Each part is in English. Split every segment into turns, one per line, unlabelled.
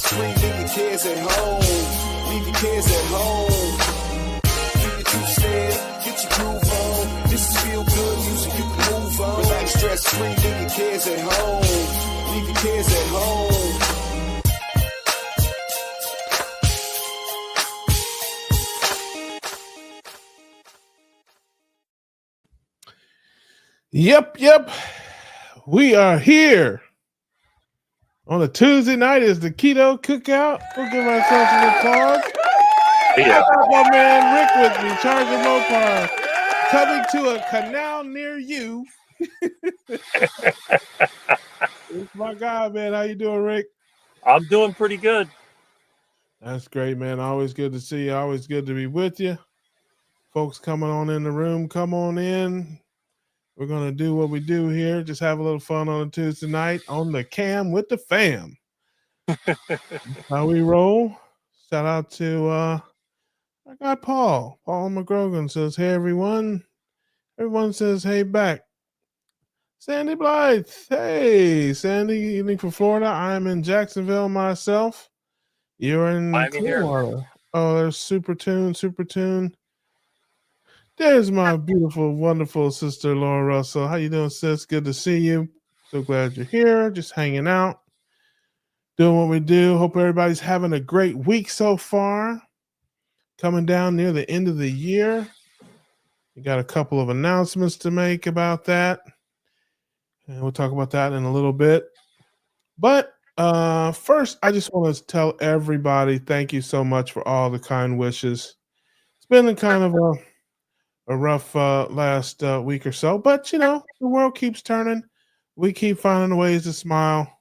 stress-free, leave your kids at home. Leave your kids at home. Do your two-step, get your groove on. This is feel good music, you can move on. Relax, stress-free, leave your kids at home. Leave your kids at home.
Yep. We are here on a Tuesday night. Is the Keto Cookout. We'll give ourselves an applause.
Yeah.
I got my man Rick with me, charging Mopar, coming to a canal near you. It's my guy, man. How you doing, Rick?
I'm doing pretty good.
That's great, man. Always good to see you. Always good to be with you. Folks coming on in the room, come on in. We're going to do what we do here. Just have a little fun on a Tuesday night on the cam with the fam. How we roll. Shout out to our guy Paul. Paul McGrogan says, hey, everyone. Everyone says, hey, back. Sandy Blythe. Hey, Sandy, evening from Florida. I'm in Jacksonville myself. You're in Clearwater. Oh, there's Super Tune. There's my beautiful, wonderful sister, Laura Russell. How you doing, sis? Good to see you. So glad you're here. Just hanging out, doing what we do. Hope everybody's having a great week so far. Coming down near the end of the year. We got a couple of announcements to make about that. And we'll talk about that in a little bit. But first, I just want to tell everybody thank you so much for all the kind wishes. It's been a kind of a rough last week or so, but you know, the world keeps turning. We keep finding ways to smile,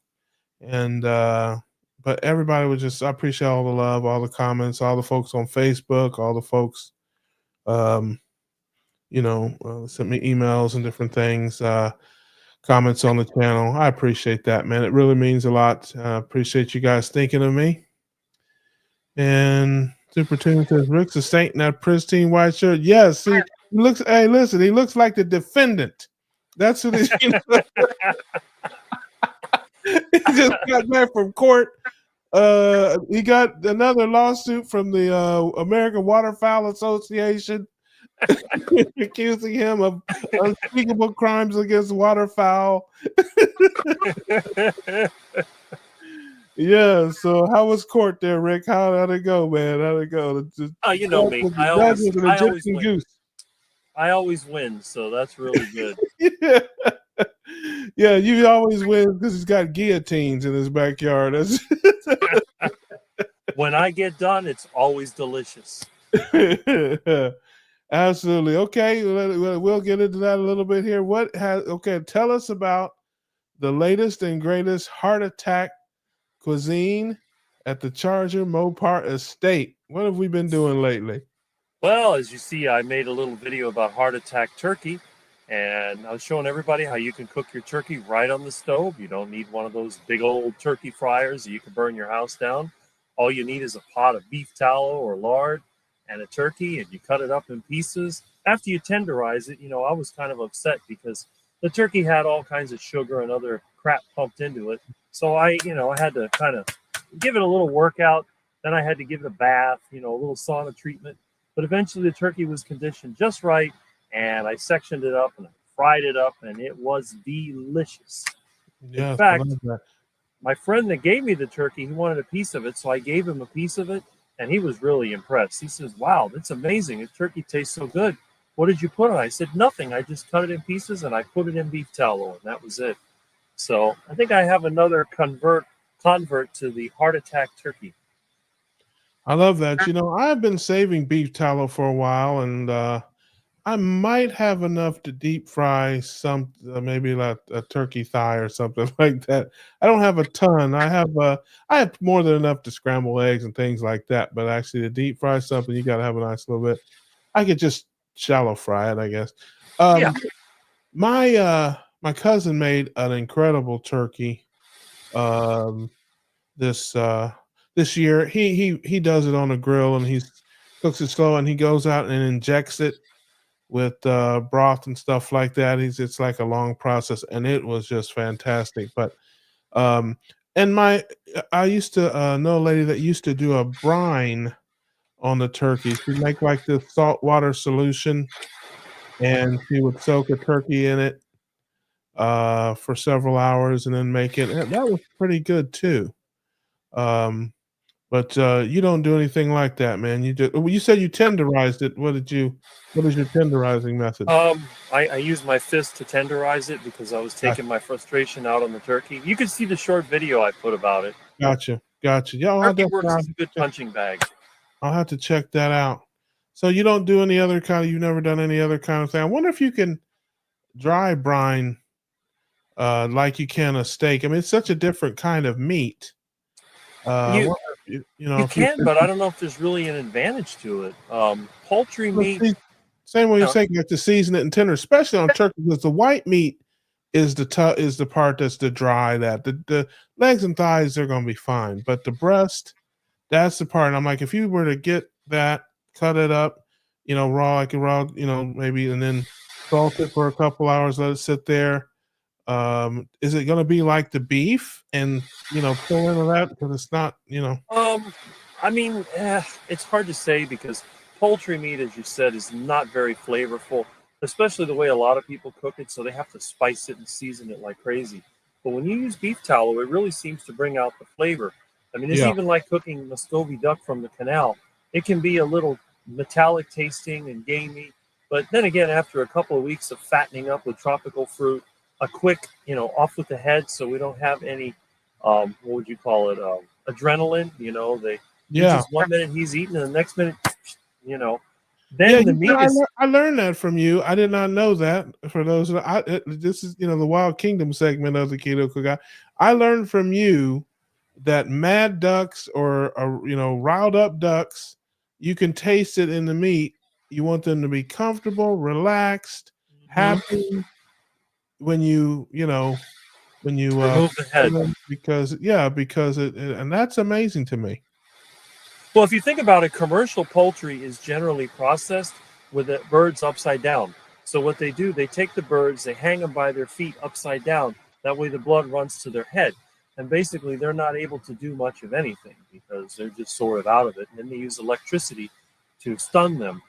and but everybody was just, I appreciate all the love, all the comments, all the folks on Facebook, all the folks sent me emails and different things, comments on the channel. I appreciate that, man. It really means a lot. Appreciate you guys thinking of me. And Super Tune says Rick's a saint in that pristine white shirt. Yes, see, he looks like the defendant. That's what he's he just got back from court. He got another lawsuit from the American Waterfowl Association accusing him of unspeakable crimes against waterfowl. Yeah, so how was court there, Rick? How'd it go, man? How'd it go?
Oh, you know me. I always win, so that's really good.
Yeah, you always win because he's got guillotines in his backyard.
When I get done, it's always delicious.
Absolutely. Okay, we'll get into that a little bit here. Tell us about the latest and greatest heart attack cuisine at the Charger Mopar Estate. What have we been doing lately?
Well, as you see, I made a little video about heart attack turkey, and I was showing everybody how you can cook your turkey right on the stove. You don't need one of those big old turkey fryers that you can burn your house down. All you need is a pot of beef tallow or lard and a turkey, and you cut it up in pieces. After you tenderize it, I was kind of upset because the turkey had all kinds of sugar and other crap pumped into it. So I had to kind of give it a little workout. Then I had to give it a bath, a little sauna treatment. But eventually the turkey was conditioned just right, and I sectioned it up and I fried it up, and it was delicious.
Yeah,
in fact, my friend that gave me the turkey, he wanted a piece of it, so I gave him a piece of it, and he was really impressed. He says, wow, that's amazing. The turkey tastes so good. What did you put on it? I said, nothing. I just cut it in pieces, and I put it in beef tallow, and that was it. So I think I have another convert to the heart attack turkey.
I love that. I've been saving beef tallow for a while, and I might have enough to deep fry some, maybe like a turkey thigh or something like that. I don't have a ton. I have more than enough to scramble eggs and things like that. But actually, to deep fry something, you got to have a nice little bit. I could just shallow fry it, I guess.
Yeah.
My cousin made an incredible turkey this year. He does it on a grill, and he cooks it slow, and he goes out and injects it with broth and stuff like that. It's like a long process, and it was just fantastic. But and And I used to know a lady that used to do a brine on the turkey. She'd make like this saltwater solution, and she would soak a turkey in it for several hours and then make it. And that was pretty good too. Um, but you don't do anything like that, man. Well, you said you tenderized it. What is your tenderizing method?
I use my fist to tenderize it because I was taking my frustration out on the turkey. You can see the short video I put about it.
Gotcha. Yeah,
Turkey works as a good punching bag.
I'll have to check that out. So you don't do any other kind of you've never done any other kind of thing. I wonder if you can dry brine like you can a steak. I mean, it's such a different kind of meat. I
You
wonder if
you
if you
can, but I don't know if there's really an advantage to it. Poultry
well,
meat.
see, same way you're
uh,
saying you have to season it and tender, especially on turkey, because the white meat is the part that's the dry that the legs and thighs they're gonna be fine. But the breast, that's the part. I'm like, if you were to get that, cut it up, raw, like a raw, maybe, and then salt it for a couple hours, let it sit there. Is it gonna be like the beef and pull into that because it's not.
Um, I mean, it's hard to say because poultry meat, as you said, is not very flavorful, especially the way a lot of people cook it. So they have to spice it and season it like crazy. But when you use beef tallow, it really seems to bring out the flavor. I mean, it's
Yeah.
even like cooking Muscovy duck from the canal. It can be a little metallic tasting and gamey, but then again, after a couple of weeks of fattening up with tropical fruit, a quick, off with the head, so we don't have any, what would you call it? Adrenaline. He
Yeah.
just 1 minute he's eating, and the next minute, you know,
Yeah,
then the meat is.
I learned that from you. I did not know that. For those, this is the Wild Kingdom segment of the Keto Cookout. I learned from you that mad ducks or riled up ducks, you can taste it in the meat. You want them to be comfortable, relaxed,
Mhm.
happy when you
Remove the
kill
head.
them because and that's amazing to me.
Well, if you think about it, commercial poultry is generally processed with the birds upside down. So what they do, they take the birds, they hang them by their feet upside down. That way the blood runs to their head. And basically they're not able to do much of anything because they're just sort of out of it. And then they use electricity to stun them.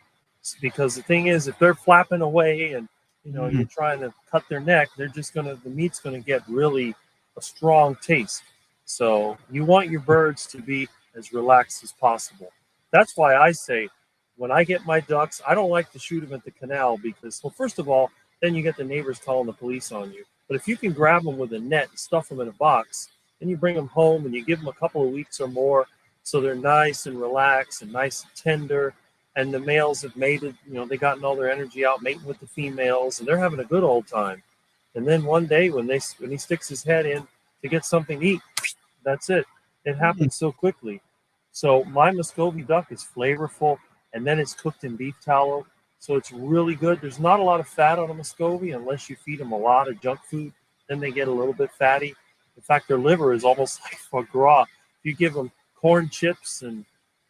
Because the thing is, if they're flapping away and you're
Mhm.
trying to cut their neck, the meat's gonna get really a strong taste. So you want your birds to be as relaxed as possible. That's why I say when I get my ducks, I don't like to shoot them at the canal because, well, first of all, then you get the neighbors calling the police on you. But if you can grab them with a net and stuff them in a box, then you bring them home and you give them a couple of weeks or more so they're nice and relaxed and nice and tender. And the males have mated, they gotten all their energy out mating with the females and they're having a good old time. And then one day when he sticks his head in to get something to eat, that's it. It
Mhm.
happens so quickly. So my Muscovy duck is flavorful, and then it's cooked in beef tallow, so it's really good. There's not a lot of fat on a Muscovy unless you feed them a lot of junk food. Then they get a little bit fatty. In fact, their liver is almost like foie gras. If you give them corn chips and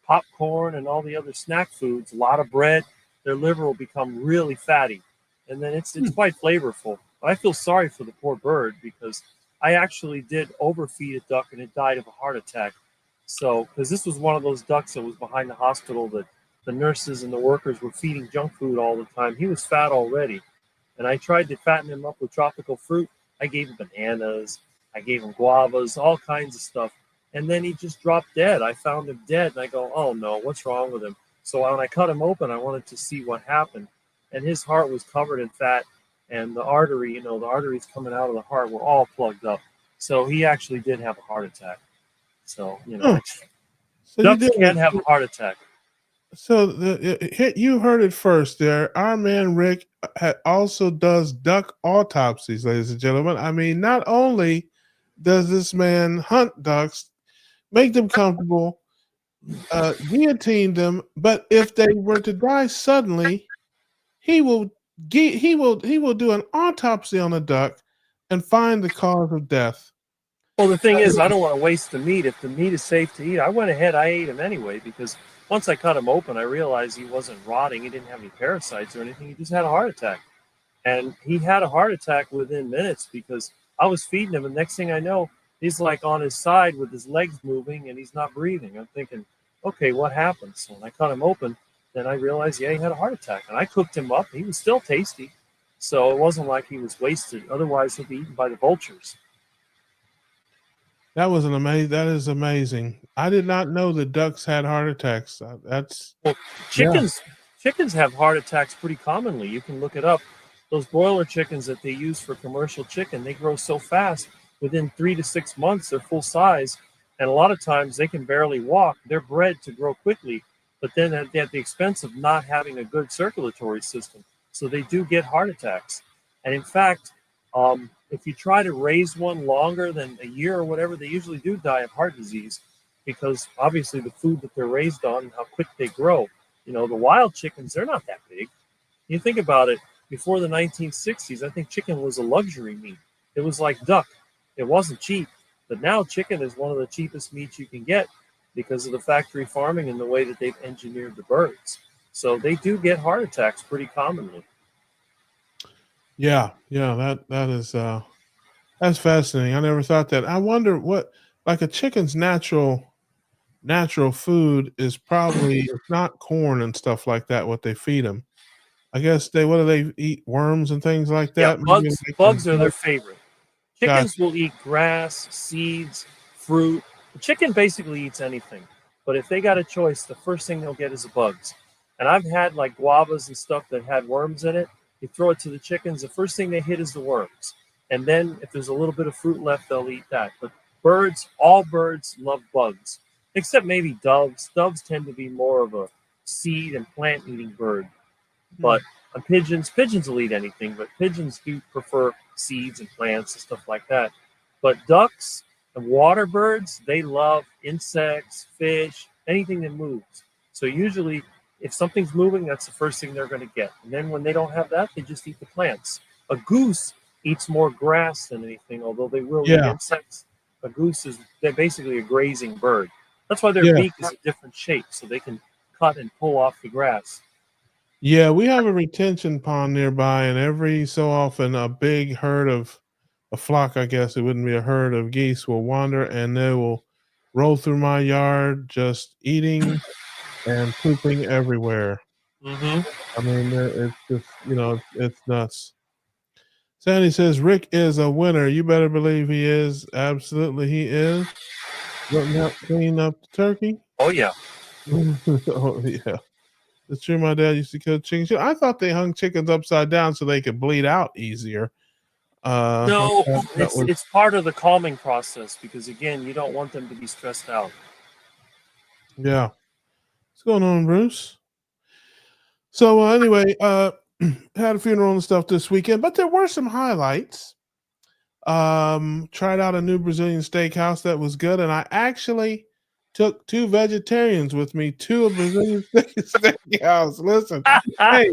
popcorn and all the other snack foods, a lot of bread, their liver will become really fatty, and then it's
Hmm.
quite flavorful. But I feel sorry for the poor bird because I actually did overfeed a duck and it died of a heart attack. So, because this was one of those ducks that was behind the hospital that the nurses and the workers were feeding junk food all the time. He was fat already. And I tried to fatten him up with tropical fruit. I gave him bananas, I gave him guavas, all kinds of stuff. And then he just dropped dead. I found him dead and I go, oh no, what's wrong with him? So when I cut him open, I wanted to see what happened. And his heart was covered in fat and the artery, the arteries coming out of the heart were all plugged up. So he actually did have a heart attack. So,
Oh, so you
ducks
did
can have a heart attack.
so you heard it first there. Our man Rick also does duck autopsies, ladies and gentlemen. I mean, not only does this man hunt ducks, make them comfortable, guillotine them, but if they were to die suddenly, he will he will do an autopsy on a duck and find the cause of death.
Well, the thing is, I don't want to waste the meat. If the meat is safe to eat, I went ahead, I ate him anyway because once I cut him open, I realized he wasn't rotting. He didn't have any parasites or anything. He just had a heart attack. And he had a heart attack within minutes because I was feeding him. And next thing I know, he's like on his side with his legs moving and he's not breathing. I'm thinking, okay, what happened? So when I cut him open, then I realized, yeah, he had a heart attack. And I cooked him up. He was still tasty. So it wasn't like he was wasted. Otherwise, he'll be eaten by the vultures.
That was an amazing. That is amazing. I did not know that ducks had heart attacks. That's
Well, chickens have heart attacks pretty commonly. You can look it up. Those broiler chickens that they use for commercial chicken, they grow so fast. Within 3 to 6 months, they're full size, and a lot of times they can barely walk. They're bred to grow quickly, but then at the expense of not having a good circulatory system. So they do get heart attacks. And in fact, if you try to raise one longer than a year or whatever, they usually do die of heart disease because obviously the food that they're raised on and how quick they grow. You know, the wild chickens, they're not that big. You think about it, before the 1960s, I think chicken was a luxury meat. It was like duck. It wasn't cheap. But now chicken is one of the cheapest meats you can get because of the factory farming and the way that they've engineered the birds. So they do get heart attacks pretty commonly.
yeah. That is that's fascinating. I never thought that. I wonder what like a chicken's natural food is probably it's not corn and stuff like that. What they feed them, I guess what do they eat? Worms and things like
Yeah,
that. Maybe
bugs are their favorite.
Gotcha.
Chickens will eat grass, seeds, fruit. The chicken basically eats anything. But if they got a choice, the first thing they'll get is the bugs. And I've had like guavas and stuff that had worms in it. You throw it to the chickens, the first thing they hit is the worms. And then if there's a little bit of fruit left, they'll eat that. But all birds love bugs, except maybe doves. Doves tend to be more of a seed and plant eating bird. But pigeons will eat anything, but pigeons do prefer seeds and plants and stuff like that. But ducks and water birds, they love insects, fish, anything that moves. So usually, if something's moving, that's the first thing they're going to get. And then when they don't have that, they just eat the plants. A goose eats more grass than anything, although they will eat insects. A goose they're basically a grazing bird. That's why their beak is a different shape, so they can cut and pull off the grass.
Yeah, we have a retention pond nearby, and every so often a big herd of a flock, I guess it wouldn't be a herd of geese, will wander and they will roll through my yard just eating and pooping everywhere.
Mm-hmm.
I mean, it's just, it's nuts. Sandy says, Rick is a winner. You better believe he is. Absolutely, he is. Letting help clean up the turkey.
Oh, yeah.
Oh, yeah. It's true. My dad used to kill chickens. I thought they hung chickens upside down so they could bleed out easiser.
No, it's part of the calming process because, again, you don't want them to be stressed out.
Yeah. What's going on, Bruce? So anyway, had a funeral and stuff this weekend, but there were some highlights. Tried out a new Brazilian steakhouse that was good, and I actually took 2 vegetarians with me to a Brazilian steakhouse. Listen, hey,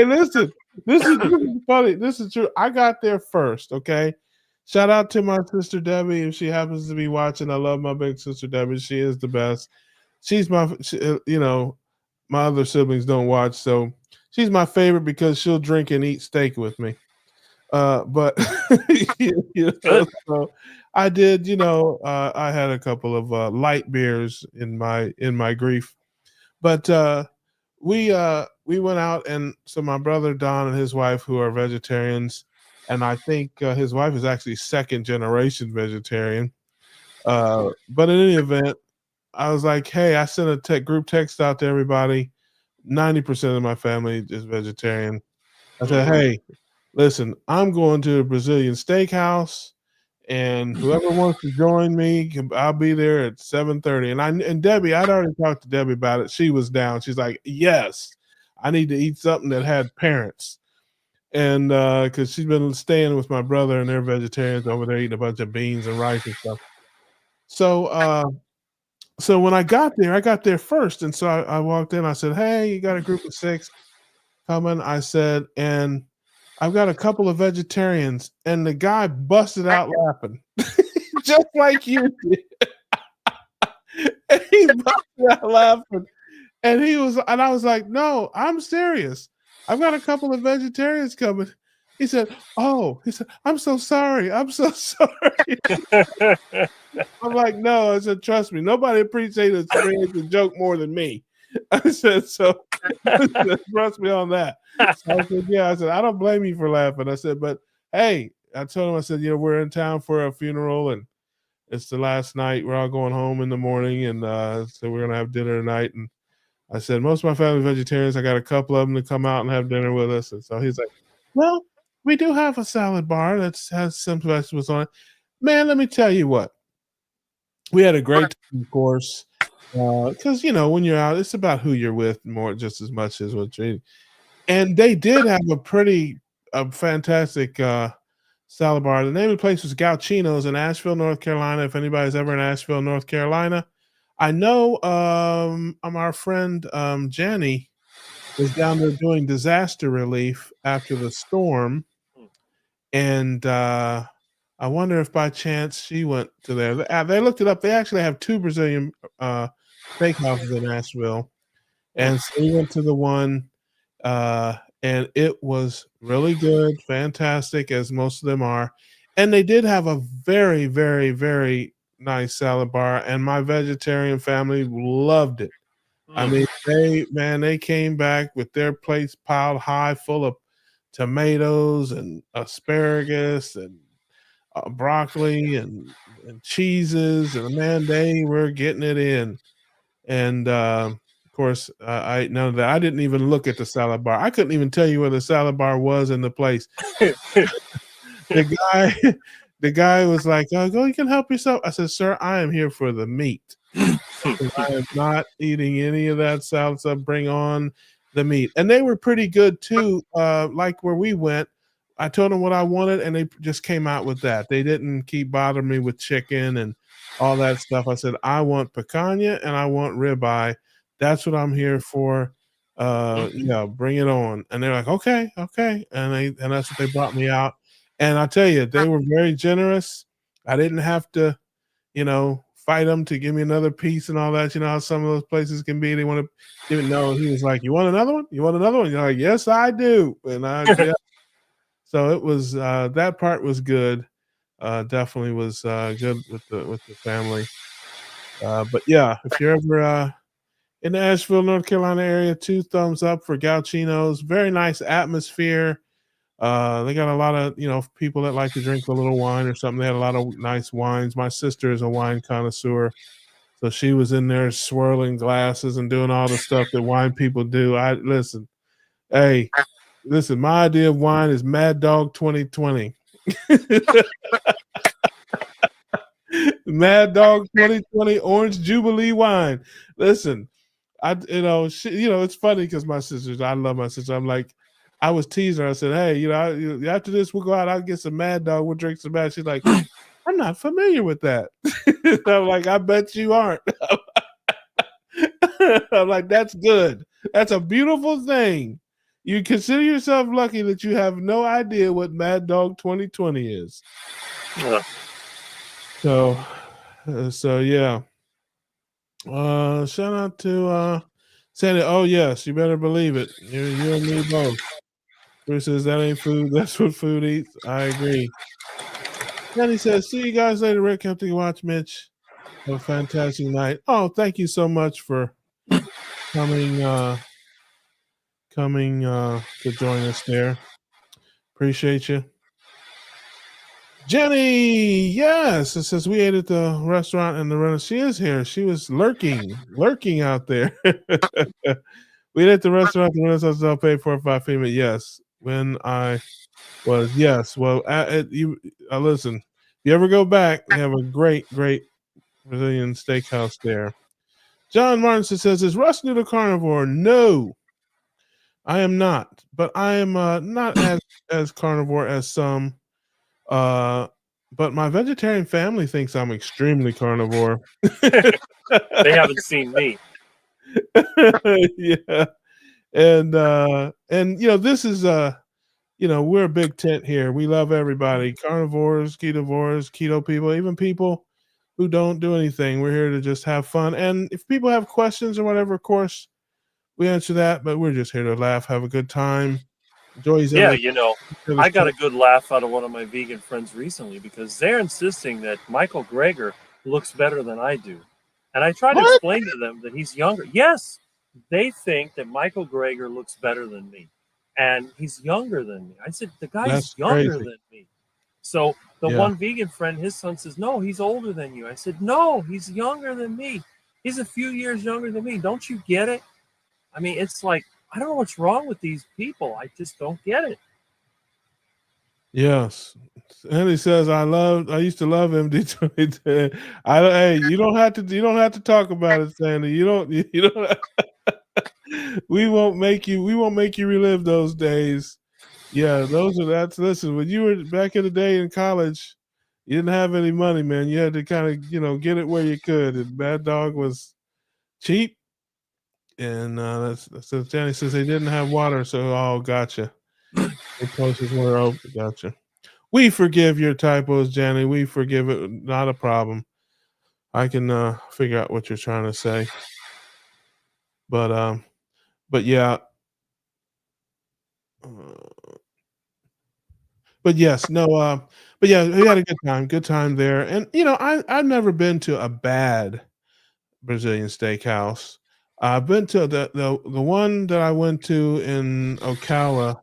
listen. This is funny. This is true. I got there first. Okay. Shout out to my sister Debbie if she happens to be watching. I love my big sister Debbie. She is the best. She's my other siblings don't watch, so she's my favorite because she'll drink and eat steak with me. But so I did. I had a couple of light beers in my grief, but we went out, and so my brother Don and his wife, who are vegetarians, and I think his wife is actually second generation vegetarian. But in any event, I was like, hey, I sent a group text out to everybody. 90% of my family is vegetarian. I said, hey, listen, I'm going to a Brazilian steakhouse, and whoever wants to join me, I'll be there at 7:30. And Debbie, I'd already talked to Debbie about it. She was down. She's like, yes, I need to eat something that had parents. And because she's been staying with my brother, and they're vegetarians over there eating a bunch of beans and rice and stuff. So when I got there first. And so I walked in. I said, hey, you got a group of 6 coming? I said, and I've got a couple of vegetarians. And the guy busted out laughing, just like you did. And he busted out laughing. And I was like, no, I'm serious. I've got a couple of vegetarians coming. He said, "Oh," he said, "I'm so sorry. I'm so sorry." I'm like, "No," I said, "Trust me, nobody appreciates the joke more than me." I said, "So trust me on that." So I said, "Yeah," I said, "I don't blame you for laughing." I said, "But hey," I told him, I said, "We're in town for a funeral and it's the last night. We're all going home in the morning, and so we're gonna have dinner tonight." And I said, "Most of my family's vegetarians. I got a couple of them to come out and have dinner with us." And so he's like, "Well, we do have a salad bar that has some vegetables on it." Man, let me tell you what. We had a great time, of course, because when you're out, it's about who you're with more, just as much as what you're eating. And they did have a fantastic salad bar. The name of the place was Gauchino's in Asheville, North Carolina. If anybody's ever in Asheville, North Carolina, I know our friend Jenny was down there doing disaster relief after the storm, and I wonder if by chance she went to there. They looked it up. They actually have two Brazilian steakhouses in Asheville, and so we went to the one, and it was really good, fantastic, as most of them are. And they did have a very, very, very nice salad bar, and my vegetarian family loved it. I mean, they came back with their plates piled high, full of tomatoes and asparagus and broccoli and cheeses, and man, they were getting it in. And of course, I ate none of that. I didn't even look at the salad bar. I couldn't even tell you where the salad bar was in the place. The guy, the guy was like, "Go, you can help yourself." I said, "Sir, I am here for the meat. I am not eating any of that salad stuff. Bring on the meat." And they were pretty good too. Like where we went, I told them what I wanted, and they just came out with that. They didn't keep bothering me with chicken and all that stuff. I said, "I want picanha and I want ribeye. That's what I'm here for. Bring it on." And they're like, "Okay, okay." And that's what they brought me out. And I tell you, they were very generous. I didn't have to fight them to give me another piece and all that. You know how some of those places can be. They want to give it. No, he was like, "You want another one? You want another one?" You're like, "Yes, I do." And yeah. So it was that part was good. Definitely was good with the family. But yeah, if you're ever in the Asheville, North Carolina area, 2 thumbs up for Gauchino's. Very nice atmosphere. They got a lot of people that like to drink a little wine or something. They had a lot of nice wines. My sister is a wine connoisseur, so she was in there swirling glasses and doing all the stuff that wine people do. Hey, listen. My idea of wine is Mad Dog 2020. Mad Dog 2020 Orange Jubilee wine. Listen, it's funny because I love my sister. I'm like, I was teasing her. I said, "Hey, after this, we'll go out. I'll get some Mad Dog. We'll drink some Mad." She's like, "I'm not familiar with that." I'm like, "I bet you aren't." I'm like, "That's good. That's a beautiful thing. You consider yourself lucky that you have no idea what Mad Dog 2020 is." So yeah. Shout out to Sandy. Oh yes, you better believe it. You and me both. Bruce says that ain't food. That's what food eats. I agree. Then he says, "See you guys later, Rick. Have to watch Mitch. Have a fantastic night." Oh, thank you so much for coming to join us there. Appreciate you. Jenny, yes, it says we ate at the restaurant and the runner. She is here. She was lurking out there. We ate at the restaurant. The Renaissance Hotel paid for 5 female. Yes, when I was yes. Well, listen. If you ever go back, they have a great Brazilian steakhouse there. John Martin says, "Is Russ Noodle carnivore?" No, I am not. But I am not as carnivore as some. But my vegetarian family thinks I'm extremely carnivore.
They haven't seen me.
Yeah. And this is we're a big tent here. We love everybody. Carnivores, ketovores, keto people, even people who don't do anything. We're here to just have fun. And if people have questions or whatever, of course, we answer that, but we're just here to laugh, have a good time. Joey's
Yeah,
in
I got a good laugh out of one of my vegan friends recently because they're insisting that Michael Greger looks better than I do. And I try to
What?
explain to them that he's younger. Yes, they think that Michael Greger looks better than me. And he's younger than me. I said, the guy's
That's
younger
crazy.
than me. So the
Yeah.
one vegan friend, his son says, no, he's older than you. I said, no, he's younger than me. He's a few years younger than me. Don't you get it? I mean, it's like, I don't know what's wrong with these people. I just don't get it.
Yes. Henry says I used to love MD2010. Hey, you don't have to talk about it, Sandy. You don't we won't make you relive those days. Yeah, listen, when you were back in the day in college, you didn't have any money, man. You had to kind of, get it where you could. And Mad Dog was cheap. And so Danny says they didn't have water, so gotcha. The places were open, gotcha. We forgive your typos, Jenny. We forgive it. Not a problem. I can figure out what you're trying to say. But yeah. But yes, no, but yeah, we had a good time there. And I've never been to a bad Brazilian steakhouse. I've been to the one that I went to in Ocala,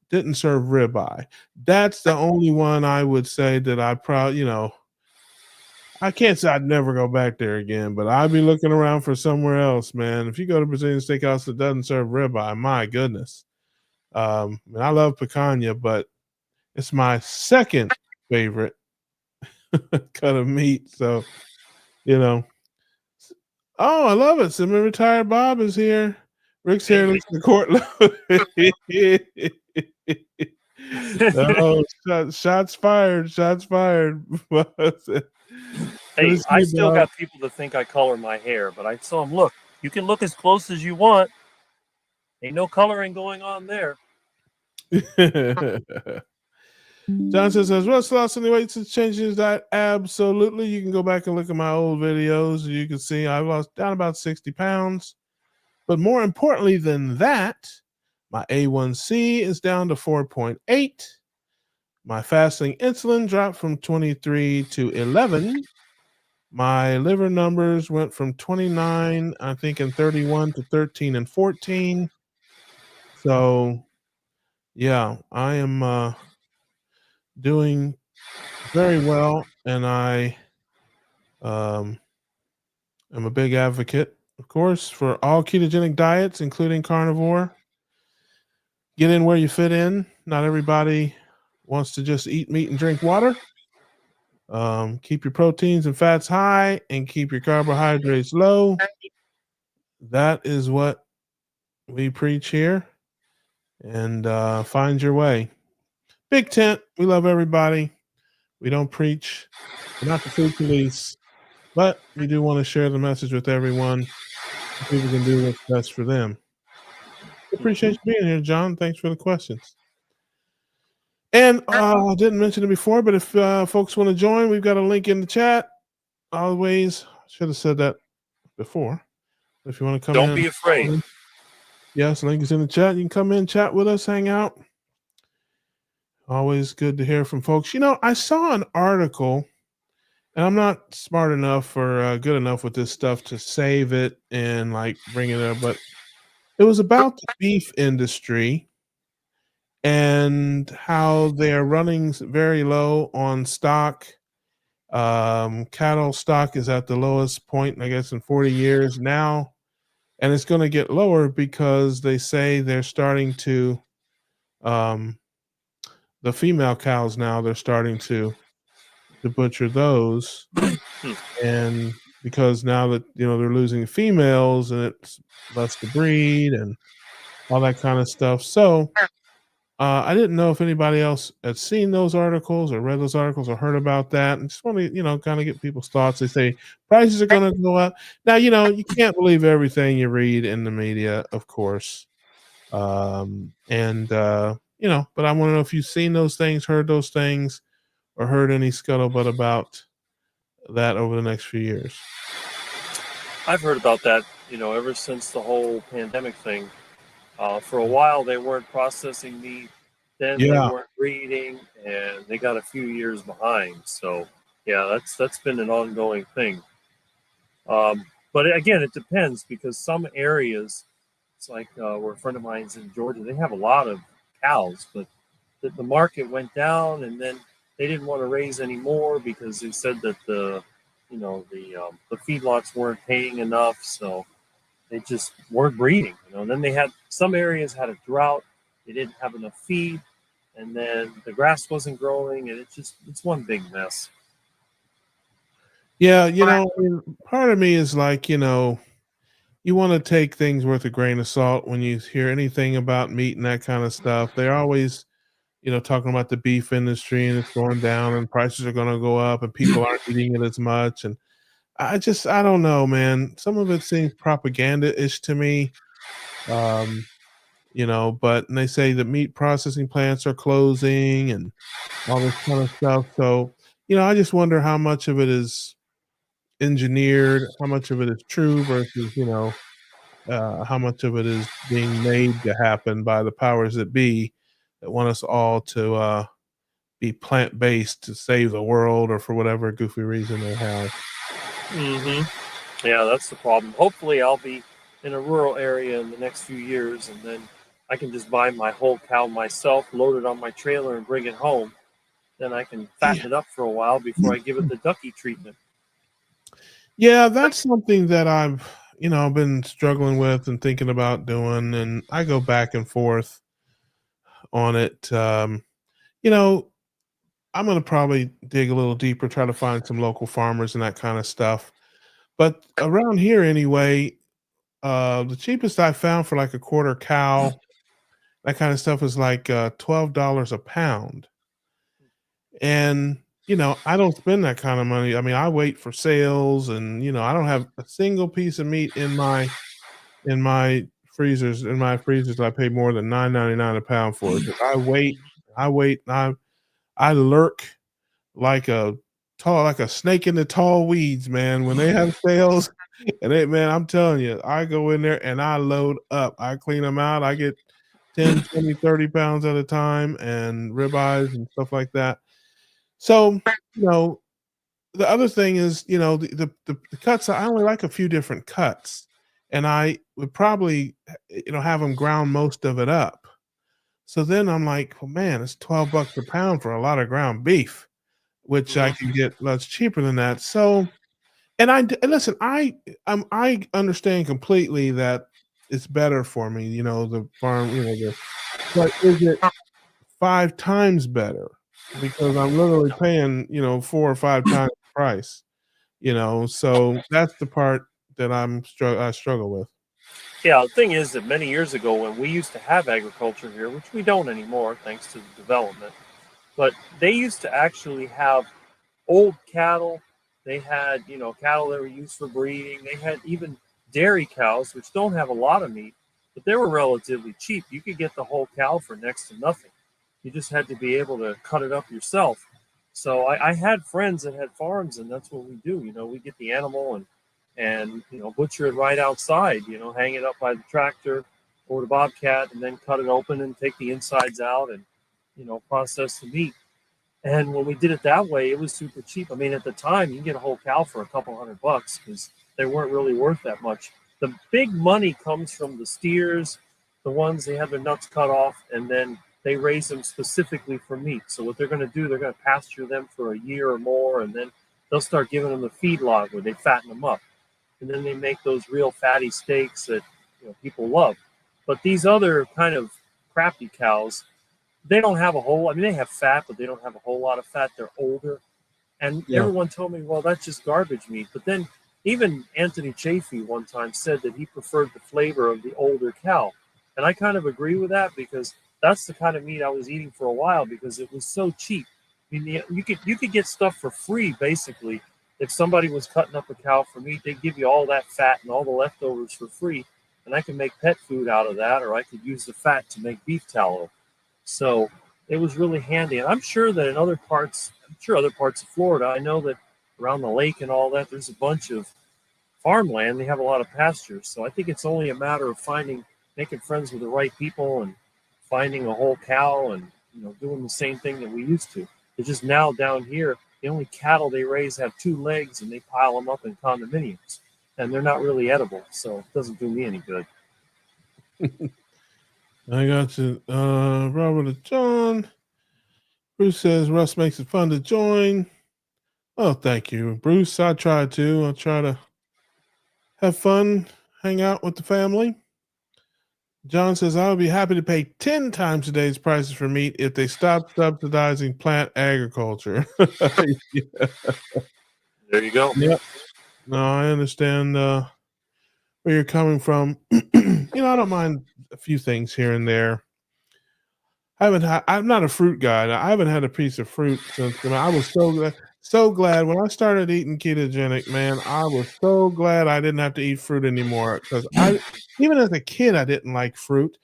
didn't serve ribeye. That's the only one I would say that I can't say I'd never go back there again, but I'd be looking around for somewhere else, man. If you go to Brazilian steakhouse that doesn't serve ribeye, my goodness. I love picanha, but it's my second favorite cut of meat. So, Oh, I love it. Semi-retired Bob is here. Rick's hair looks like court Oh, shots fired. Shots fired.
Hey, I still got people that think I color my hair, but I tell them, look, you can look as close as you want. Ain't no coloring going on there.
Johnson says, Russ lost any weight since changing his diet? Absolutely. You can go back and look at my old videos. You can see I've lost down about 60 pounds. But more importantly than that, my A1C is down to 4.8. My fasting insulin dropped from 23 to 11. My liver numbers went from 29, I think, and 31 to 13 and 14. So, yeah, I am doing very well, and I am a big advocate, of course, for all ketogenic diets, including carnivore. Get in where you fit in. Not everybody wants to just eat meat and drink water. Keep your proteins and fats high and keep your carbohydrates low. That is what we preach here. And find your way. Big tent. We love everybody. We don't preach. We're not the food police, but we do want to share the message with everyone so people can do what's best for them. Appreciate you being here, John. Thanks for the questions. And I didn't mention it before, but if folks want to join, we've got a link in the chat. Always should have said that before. If you want to come in,
don't be afraid.
Yes, link is in the chat. You can come in, chat with us, hang out. Always good to hear from folks. I saw an article, and I'm not smart enough or good enough with this stuff to save it and bring it up, but it was about the beef industry and how they are running very low on stock. Cattle stock is at the lowest point, I guess, in 40 years now. And it's going to get lower because they say they're starting to, the female cows now, they're starting to butcher those. And because now that, they're losing females and it's less to breed and all that kind of stuff. So I didn't know if anybody else had seen those articles or read those articles or heard about that. And just want to, kind of get people's thoughts. They say prices are going to go up. Now, you can't believe everything you read in the media, of course. But I want to know if you've seen those things, heard those things, or heard any scuttlebutt about that over the next few years.
I've heard about that, ever since the whole pandemic thing. For a while, they weren't processing meat. Then they
Yeah.
weren't breeding, and they got a few years behind. So, yeah, that's been an ongoing thing. But again, it depends because some areas, it's like where a friend of mine's in Georgia, they have a lot of cows, but the market went down, and then they didn't want to raise any more because they said that the feedlots weren't paying enough, so they just weren't breeding. And then they had some areas had a drought, they didn't have enough feed, and then the grass wasn't growing, and it's one big mess.
Yeah, I mean, part of me is like, you want to take things with a grain of salt when you hear anything about meat and that kind of stuff. They're always, talking about the beef industry and it's going down and prices are going to go up and people aren't eating it as much. And I don't know, man. Some of it seems propaganda-ish to me. Um, but and they say that meat processing plants are closing and all this kind of stuff. So, I just wonder how much of it is engineered, how much of it is true versus, how much of it is being made to happen by the powers that be that want us all to be plant-based to save the world or for whatever goofy reason they have.
Hmm. Yeah, that's the problem. Hopefully, I'll be in a rural area in the next few years, and then I can just buy my whole cow myself, load it on my trailer, and bring it home. Then I can
Yeah.
fatten it up for a while before I give it the ducky treatment.
Yeah, that's something that I've, been struggling with and thinking about doing, and I go back and forth on it. You know, I'm gonna probably dig a little deeper, try to find some local farmers and that kind of stuff. But around here anyway, the cheapest I found for like a quarter cow, that kind of stuff is like $12 a pound. And I don't spend that kind of money. I mean, I wait for sales and I don't have a single piece of meat in my freezers that I pay more than $9.99 a pound for. 'Cause I wait, I lurk like a snake in the tall weeds, man. When they have sales, and man, I'm telling you, I go in there and I load up. I clean them out. I get 10, 20, 30 pounds at a time and ribeyes and stuff like that. So, the other thing is, the cuts, I only like a few different cuts, and I would probably, have them ground most of it up. So then I'm like, "Well, man, it's $12 a pound for a lot of ground beef." Which I can
Hmm.
get much cheaper than that. So, and listen, I understand completely that it's better for me, the farm, but is it 5 times better? Because I'm literally paying, 4 or 5 times the price, so that's the part that I struggle with.
Yeah, the thing is that many years ago, when we used to have agriculture here, which we don't anymore thanks to the development, but they used to actually have old cattle. They had, cattle that were used for breeding. They had even dairy cows, which don't have a lot of meat, but they were relatively cheap. You could get the whole cow for next to nothing. You just had to be able to cut it up yourself. So I had friends that had farms, and that's what we do. We get the animal and butcher it right outside. Hang it up by the tractor or the bobcat, and then cut it open and take the insides out and process the meat. And when we did it that way, it was super cheap. I mean, at the time, you can get a whole cow for a couple $100 because they weren't really worth that much. The big money comes from the steers, the ones they have their nuts cut off, and then they raise them specifically for meat. So what they're going to do, they're going to pasture them for a year or more, and then they'll start giving them the feedlot where they fatten them up, and then they make those real fatty steaks that people love. But these other kind of crappy cows, they don't have a whole. I mean, they have fat, but they don't have a whole lot of fat. They're older, and
Yeah.
everyone told me, well, that's just garbage meat. But then even Anthony Chafee one time said that he preferred the flavor of the older cow, and I kind of agree with that because that's the kind of meat I was eating for a while because it was so cheap. I mean, you could get stuff for free basically. If somebody was cutting up a cow for meat, they'd give you all that fat and all the leftovers for free, and I could make pet food out of that, or I could use the fat to make beef tallow. So it was really handy. And I'm sure that in other parts of Florida, I know that around the lake and all that, there's a bunch of farmland. They have a lot of pastures. So I think it's only a matter of finding making friends with the right people and finding a whole cow and doing the same thing that we used to. It's just now down here, the only cattle they raise have 2 legs and they pile them up in condominiums, and they're not really edible, so it doesn't do me any good.
I got you. Robert and John. Bruce says Russ makes it fun to join. Oh, thank you, Bruce. I try to. I'll try to have fun, hang out with the family. John says I would be happy to pay 10 times today's prices for meat if they stop subsidizing plant agriculture. Yeah.
There you go.
Yep. No, I understand where you're coming from. I don't mind a few things here and there. I'm not a fruit guy. I haven't had a piece of fruit since I was so glad when I started eating ketogenic, man. I was so glad I didn't have to eat fruit anymore because even as a kid, I didn't like fruit,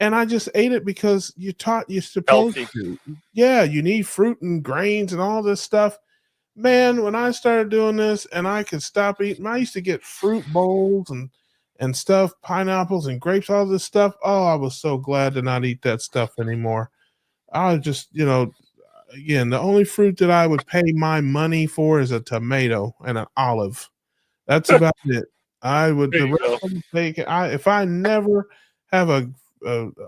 and I just ate it because you're supposed to. Yeah, you need fruit and grains and all this stuff. Man, when I started doing this and I could stop eating, I used to get fruit bowls and stuff, pineapples and grapes, all this stuff. Oh, I was so glad to not eat that stuff anymore. I was just, again, the only fruit that I would pay my money for is a tomato and an olive. That's about it. I would the rest of the take. If I never have a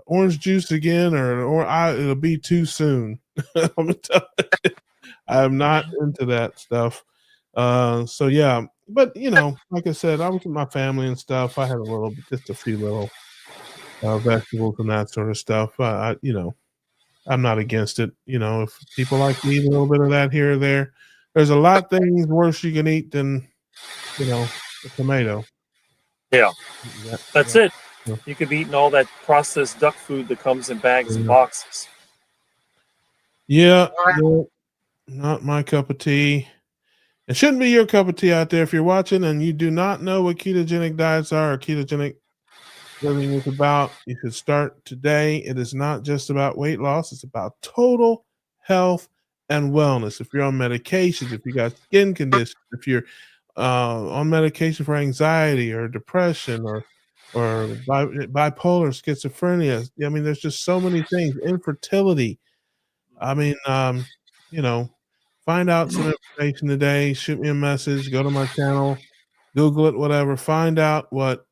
orange juice again, it'll be too soon. I'm not into that stuff. So yeah, but like I said, I was with my family and stuff. I had just a few little vegetables and that sort of stuff. I'm not against it. If people like to eat a little bit of that here or there, there's a lot of things worse you can eat than, a tomato.
Yeah, that's it. You could be eating all that processed duck food that comes in bags and boxes.
Yeah, not my cup of tea. It shouldn't be your cup of tea out there if you're watching and you do not know what ketogenic diets are or ketogenic living is about. You should start today. It is not just about weight loss. It's about total health and wellness. If you're on medications, if you got skin conditions, if you're on medication for anxiety or depression or bipolar schizophrenia. I mean, there's just so many things. Infertility. I mean, find out some information today. Shoot me a message. Go to my channel. Google it, whatever. Find out what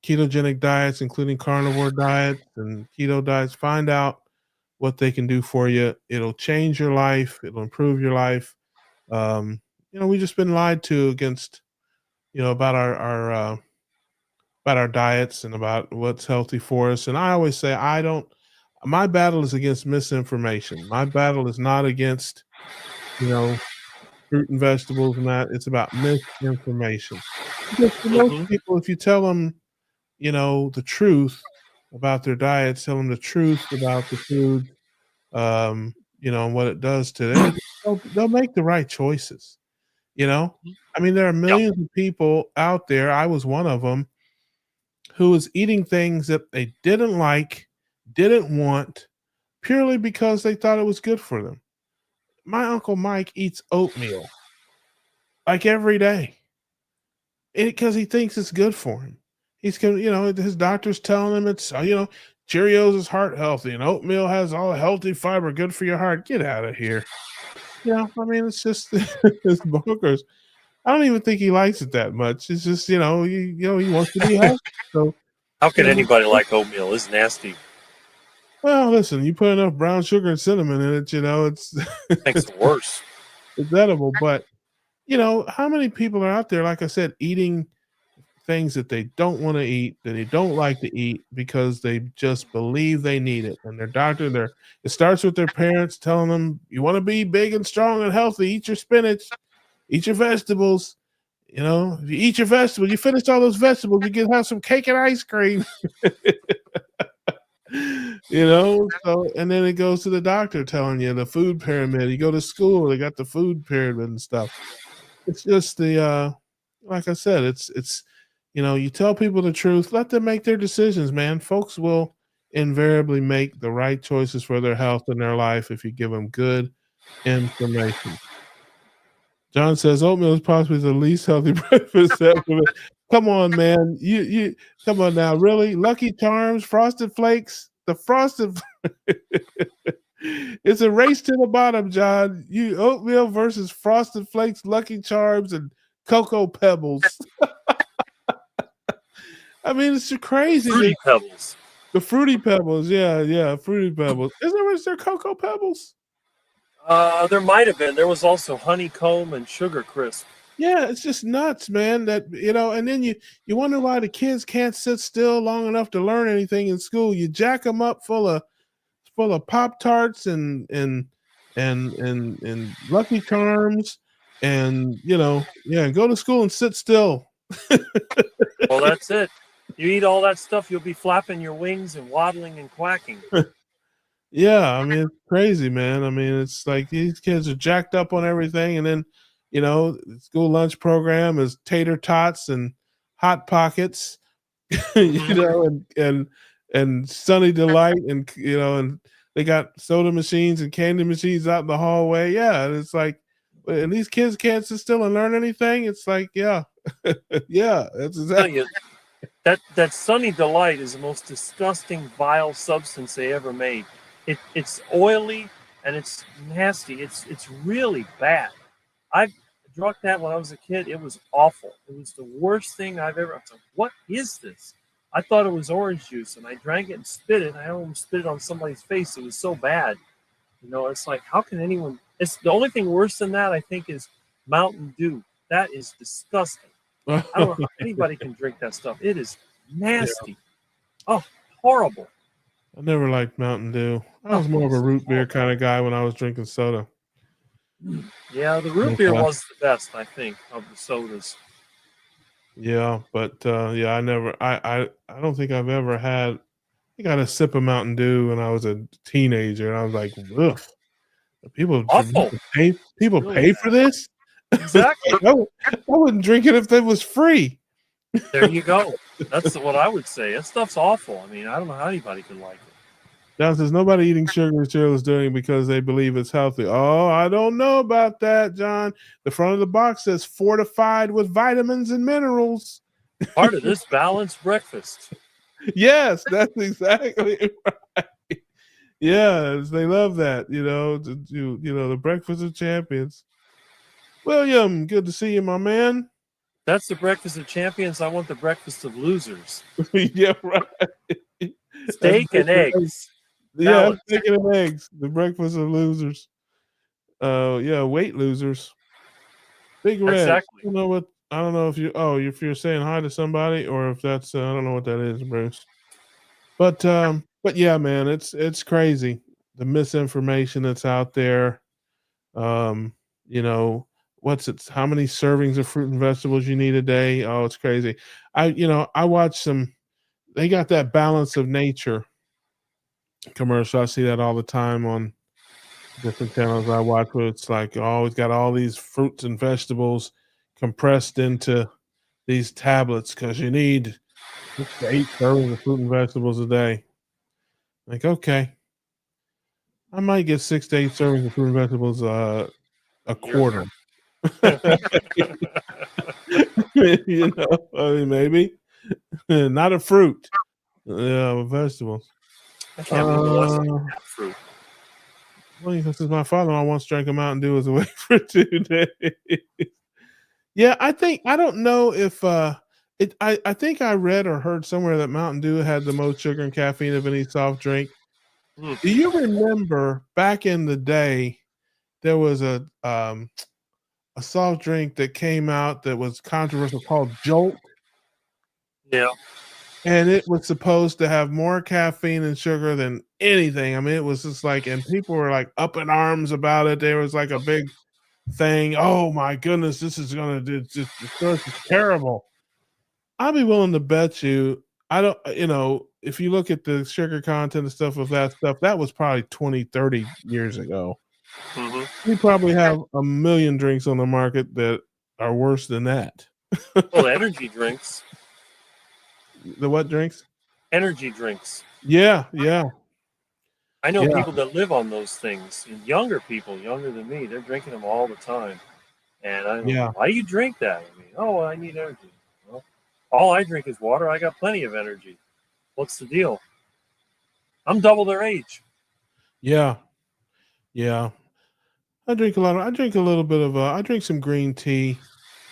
ketogenic diets, including carnivore diets and keto diets, find out what they can do for you. It'll change your life. It'll improve your life. We've just been lied to against, about our diets and about what's healthy for us. And I always say, my battle is against misinformation. My battle is not against, fruit and vegetables and that. It's about misinformation. Because for most people, if you tell them, the truth about their diets, tell them the truth about the food, and what it does to them, they'll make the right choices. I mean, there are millions of people out there. I was one of them who was eating things that they didn't like, didn't want, purely because they thought it was good for them. My Uncle Mike eats oatmeal like every day because he thinks it's good for him. He's his doctor's telling him it's Cheerios is heart healthy and oatmeal has all healthy fiber, good for your heart. Get out of here. I mean, it's just it's bonkers. I don't even think he likes it that much. It's just he wants to be healthy. So
how can anybody like oatmeal? It's nasty.
Well, listen, you put enough brown sugar and cinnamon in it, it's
makes it worse.
It's edible, but how many people are out there, like I said, eating things that they don't want to eat, that they don't like to eat because they just believe they need it. And their doctor, it starts with their parents telling them, you want to be big and strong and healthy, eat your spinach, eat your vegetables. If you eat your vegetables, you finish all those vegetables, you can have some cake and ice cream. So, and then it goes to the doctor telling you the food pyramid. You go to school, they got the food pyramid and stuff. It's just like I said, it's you tell people the truth, let them make their decisions, man. Folks will invariably make the right choices for their health and their life if you give them good information. John says oatmeal is possibly the least healthy breakfast. Come Come on, man. You come on now. Really? Lucky Charms, Frosted Flakes, the Frosted. It's a race to the bottom, John. You oatmeal versus Frosted Flakes, Lucky Charms, and Cocoa Pebbles. I mean, it's crazy.
Fruity Pebbles.
The Fruity Pebbles, yeah, Fruity Pebbles. Is there Cocoa Pebbles?
There might have been. There was also honeycomb and sugar crisp.
Yeah, it's just nuts, man. That and then you wonder why the kids can't sit still long enough to learn anything in school. You jack them up full of Pop Tarts and Lucky Charms, and go to school and sit still.
Well, that's it. You eat all that stuff, you'll be flapping your wings and waddling and quacking.
Yeah, I mean, it's crazy, man. I mean, it's like these kids are jacked up on everything, and then the school lunch program is tater tots and hot pockets, and Sunny Delight, and they got soda machines and candy machines out in the hallway. Yeah, and it's like, and these kids can't sit still and learn anything. It's like, yeah, yeah, that's exactly.
That Sunny Delight is the most disgusting, vile substance they ever made. It's oily and it's nasty. It's really bad. I drunk that when I was a kid. It was awful. It was the worst thing I've ever. I was like, what is this? I thought it was orange juice, and I drank it and spit it. And I almost spit it on somebody's face. It was so bad. It's like, how can anyone? It's the only thing worse than that, I think, is Mountain Dew. That is disgusting. I don't know how anybody can drink that stuff. It is nasty. Yeah. Oh, horrible.
I never liked Mountain Dew. I was more of a root beer kind of guy when I was drinking soda.
Yeah, the root beer was the best, I think, of the sodas.
Yeah, but I never. I don't think I've ever had. I got a sip of Mountain Dew when I was a teenager, and I was like, ugh. People pay for this?
Exactly.
I wouldn't drink it if it was free.
There you go. That's what I would say. That stuff's awful. I mean, I don't know how anybody could like it.
John says nobody eating sugar and cereal is doing it because they believe it's healthy. Oh, I don't know about that, John. The front of the box says fortified with vitamins and minerals.
Part of this balanced breakfast.
Yes, that's exactly right. Yes, they love that. The breakfast of champions. William, good to see you, my man.
That's the breakfast of champions. I want the breakfast of losers.
Yeah, right.
Steak and eggs.
Yeah, steak and eggs. The breakfast of losers. Weight losers. Big Red.
Exactly.
I don't know if you're saying hi to somebody or if that's I don't know what that is, Bruce. But yeah, man, it's crazy. The misinformation that's out there. What's it? How many servings of fruit and vegetables you need a day? Oh, it's crazy. I watch some. They got that Balance of Nature commercial. I see that all the time on different channels I watch, where it's like, oh, it's got all these fruits and vegetables compressed into these tablets because you need 6 to 8 servings of fruit and vegetables a day. Like, okay, I might get 6 to 8 servings of fruit and vegetables a quarter. Maybe not a fruit. Vegetables.
I can't believe fruit.
Well, this is my father-in-law once drank a Mountain Dew as a way for 2 days. Yeah, I don't know if I think I read or heard somewhere that Mountain Dew had the most sugar and caffeine of any soft drink. Do you remember back in the day there was a soft drink that came out that was controversial called Jolt?
Yeah.
And it was supposed to have more caffeine and sugar than anything. I mean, it was just like, and people were like up in arms about it. There was like a big thing. Oh my goodness, this is going to do just terrible. I'll be willing to bet you, if you look at the sugar content and stuff of that stuff, that was probably 20, 30 years ago.
Mm-hmm.
We probably have a million drinks on the market that are worse than that.
Well, energy drinks.
The what drinks?
Energy drinks.
Yeah.
I know people that live on those things. And younger people, younger than me, they're drinking them all the time. And I don't know, why do you drink that? I mean, I need energy. Well, All I drink is water. I got plenty of energy. What's the deal? I'm double their age.
Yeah, yeah. I drink a lot. I drink a little bit of. I drink some green tea.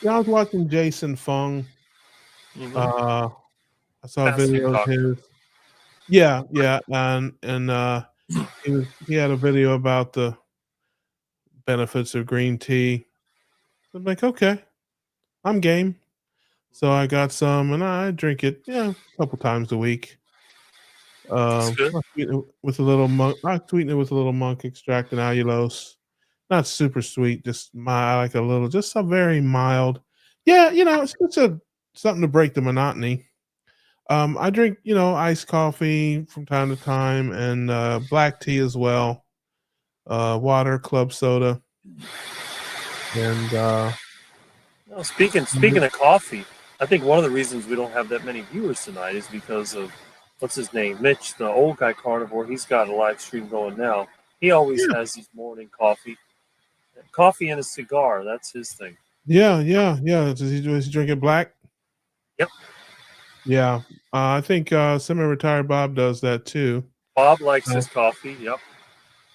Yeah, I was watching Jason Fung. I saw a
Fast food
video of
talk.
his. Yeah, yeah, and he had a video about the benefits of green tea. I'm like, okay, I'm game. So I got some, and I drink it, a couple times a week.
That's good.
I sweeten it with a little monk. I sweeten it with a little monk extract and allulose. Not super sweet, just I like a little, just a very mild. Yeah, it's just something to break the monotony. I drink, iced coffee from time to time and black tea as well. Water, club soda, and
Well, speaking of coffee, I think one of the reasons we don't have that many viewers tonight is because of what's his name, Mitch, the old guy carnivore. He's got a live stream going now. He always
yeah,
has his morning coffee and a cigar. That's his thing.
yeah. Is he drinking black?
Yep.
Yeah, I think semi-retired Bob does that too.
Bob likes his coffee. Yep.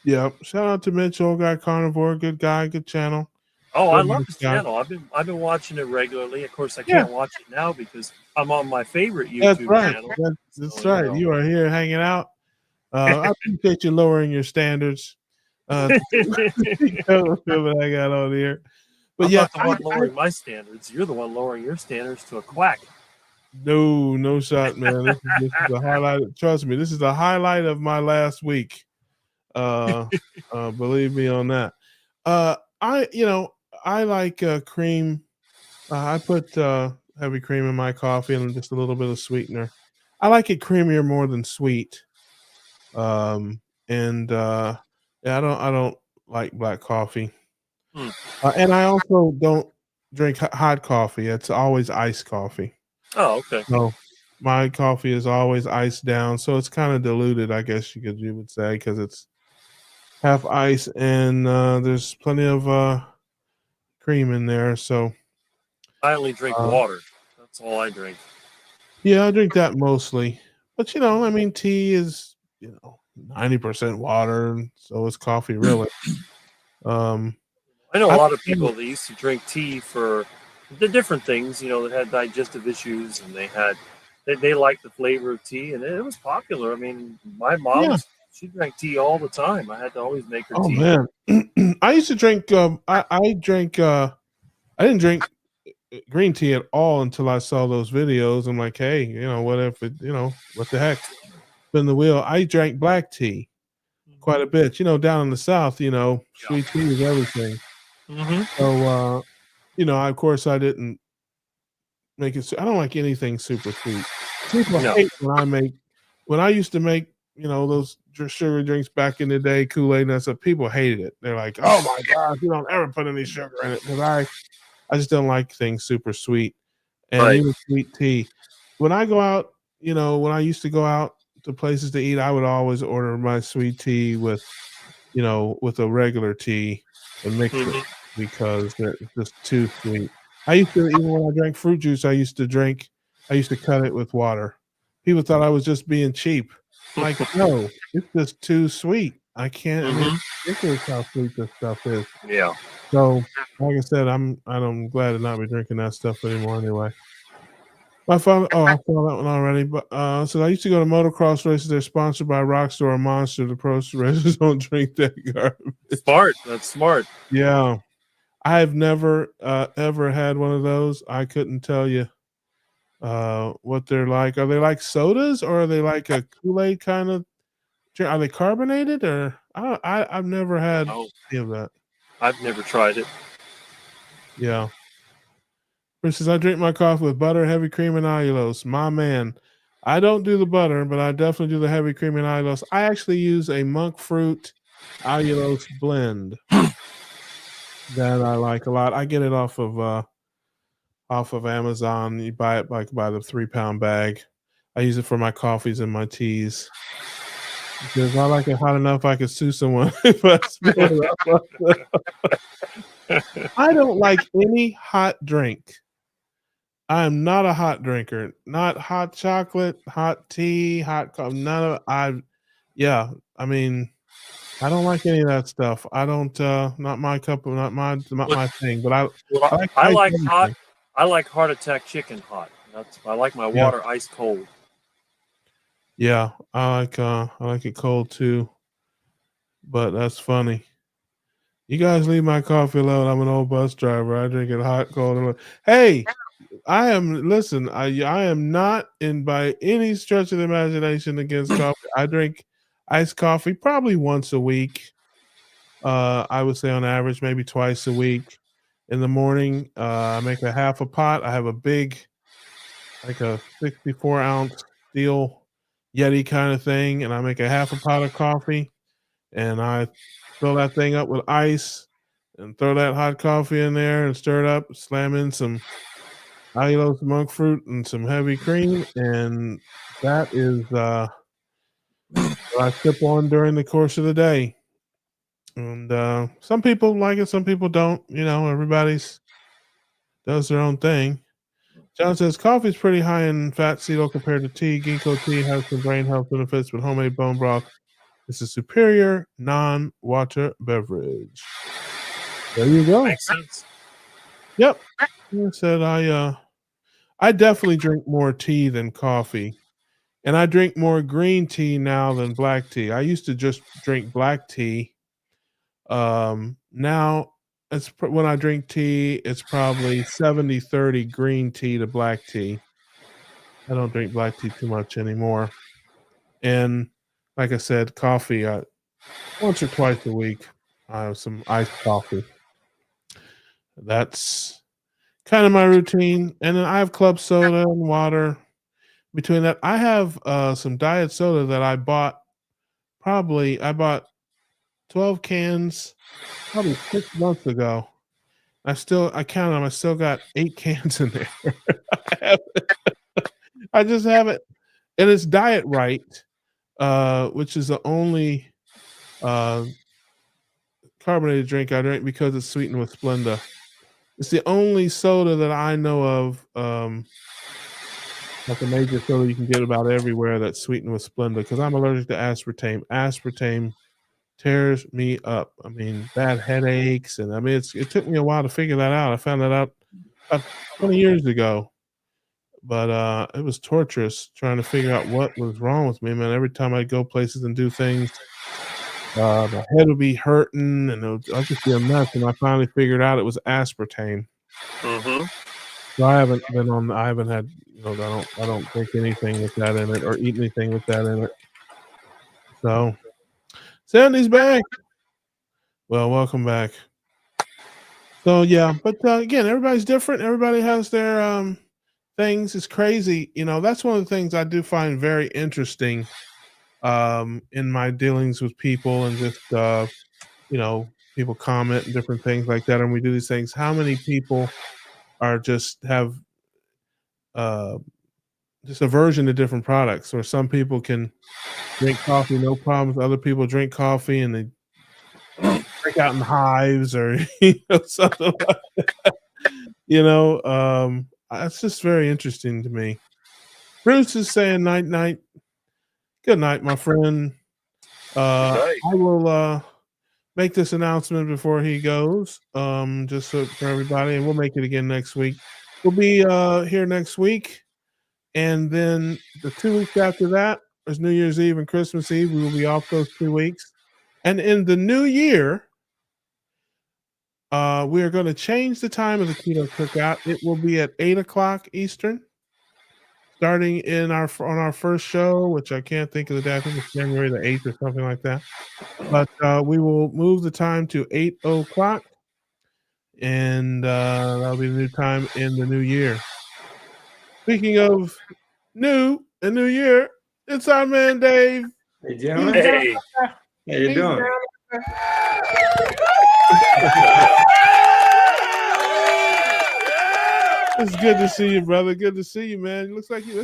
Yeah, shout out to Mitch, old guy carnivore, good guy, good channel.
Oh, I
Good
love
nice
his
guy.
channel. I've been watching it regularly. Of course, I
Yeah,
can't watch it now because I'm on my favorite
that's
YouTube
right.
channel.
That's
So,
right. You are here hanging out. I appreciate you lowering your standards. What I got on here. But
I'm
yeah,
not the one lowering my standards. You're the one lowering your standards to a quack.
no shot, man. This is the highlight. Trust me, this is the highlight of my last week. Believe me on that. I like cream. I put heavy cream in my coffee and just a little bit of sweetener. I like it creamier more than sweet. And yeah, I don't like black coffee.
Hmm.
And I also don't drink hot coffee. It's always iced coffee.
Oh, okay.
No, my coffee is always iced down, so it's kind of diluted, I guess you would say, because it's half ice and there's plenty of cream in there. So
I only drink
uh,
water. That's all I drink.
yeah, I drink that mostly. But I mean, tea is 90% water, and so is coffee, really.
I know a
I
lot of people that used to drink tea for the different things, that had digestive issues, and they liked the flavor of tea, and it was popular. I mean, my mom,
yeah.
she drank tea all the time. I had to always make her
Oh
tea.
man, I used to drink. I drank. I didn't drink green tea at all until I saw those videos. I'm like, hey, what if it, what the heck? Spin the wheel. I drank black tea quite a bit. Down in the South, sweet tea is everything.
Mm-hmm.
So, of course, I didn't make it. I don't like anything super sweet. People hate when I used to make, those sugar drinks back in the day, Kool-Aid and stuff. People hated it. They're like, "Oh my gosh, you don't ever put any sugar in it." Because I just don't like things super sweet, and
Right.
even sweet tea. When I go out, when I used to go out to places to eat, I would always order my sweet tea with a regular tea and mix it because it's just too sweet. I used to, even when I drank fruit juice, I used to cut it with water. People thought I was just being cheap. Like, no, it's just too sweet. I can't. I mean, it's ridiculous how sweet this stuff is.
Yeah.
So, like I said, I'm glad to not be drinking that stuff anymore. Anyway, my father. Oh, I saw that one already. But so I used to go to motocross races. They're sponsored by Rockstar or Monster. The pro racers don't drink that garbage.
Smart. That's smart.
Yeah, I've never ever had one of those. I couldn't tell you what they're like. Are they like sodas or are they like a Kool-Aid kind of drink? Are they carbonated or I've never had any of that.
I've never tried it.
Yeah. For instance, I drink my coffee with butter, heavy cream, and allulose. My man. I don't do the butter, but I definitely do the heavy cream and allulose. I actually use a monk fruit allulose blend that I like a lot. I get it off of Amazon. You buy it by the 3-pound bag. I use it for my coffees and my teas. Because I like it hot enough I could sue someone if I spill it. I don't like any hot drink I am not a hot drinker. Not hot chocolate, hot tea, hot coffee. None of yeah. I mean, I don't like any of that stuff. I don't. Not my cup of. Not my thing. But I like
I
ice
like hot.
everything.
I like heart attack chicken hot. I like my
Yeah.
water ice cold.
Yeah, I like it cold too. But that's funny. You guys leave my coffee alone. I'm an old bus driver. I drink it hot, cold. Hey, I am. Listen, I am not in by any stretch of the imagination against coffee. I drink iced coffee probably once a week. I would say on average, maybe twice a week. In the morning, I make a half a pot. I have a big, like a 64-ounce steel Yeti kind of thing, and I make a half a pot of coffee, and I fill that thing up with ice, and throw that hot coffee in there, and stir it up. Slam in some allulose monk fruit and some heavy cream, and that is what I sip on during the course of the day. And some people like it, some people don't. Everybody's does their own thing. John says coffee is pretty high in fat, CeeLo, compared to tea. Ginkgo tea has some brain health benefits, but homemade bone broth is a superior non-water beverage. There you go.
Makes sense.
Yep. I said I definitely drink more tea than coffee. And I drink more green tea now than black tea. I used to just drink black tea. Now when I drink tea, it's probably 70-30 green tea to black tea. I don't drink black tea too much anymore. And like I said, coffee, once or twice a week, I have some iced coffee. That's kind of my routine. And then I have club soda and water. Between that, I have some diet soda that I bought. I bought 12 cans probably 6 months ago. I counted them. I still got 8 cans in there. I just have it, and it's Diet Right, which is the only carbonated drink I drink because it's sweetened with Splenda. It's the only soda that I know of, like a major soda you can get about everywhere that's sweetened with Splenda, because I'm allergic to aspartame. Aspartame tears me up. I mean, bad headaches, and I mean, it took me a while to figure that out. I found that out about 20 years ago, but it was torturous trying to figure out what was wrong with me, man. Every time I'd go places and do things, my head would be hurting, and I'd just be a mess. And I finally figured out it was aspartame.
Mm-hmm.
So I haven't had, I don't drink anything with that in it or eat anything with that in it. So Sandy's back. Well, welcome back. So yeah, but again, everybody's different. Everybody has their things. It's crazy. That's one of the things I do find very interesting in my dealings with people, and just people comment and different things like that, and we do these things. How many people are just have just aversion to different products, or some people can drink coffee no problems. Other people drink coffee and they break out in hives, or something like that. It's just very interesting to me. Bruce is saying night night. Good night, my friend. I will make this announcement before he goes, just for everybody, and we'll make it again next week. We'll be here next week, and then the 2 weeks after that is New Year's Eve and Christmas Eve. We will be off those 2 weeks, and in the new year, we are going to change the time of the Keto Cookout. It will be at 8:00 Eastern, starting on our first show, which I can't think of the day. I think it's January the 8th or something like that. But we will move the time to 8:00, and that'll be the new time in the new year. Speaking of new year, it's our man Dave.
Hey, gentlemen.
Hey.
How you doing?
It's good to see you, brother. Good to see you, man. It looks like you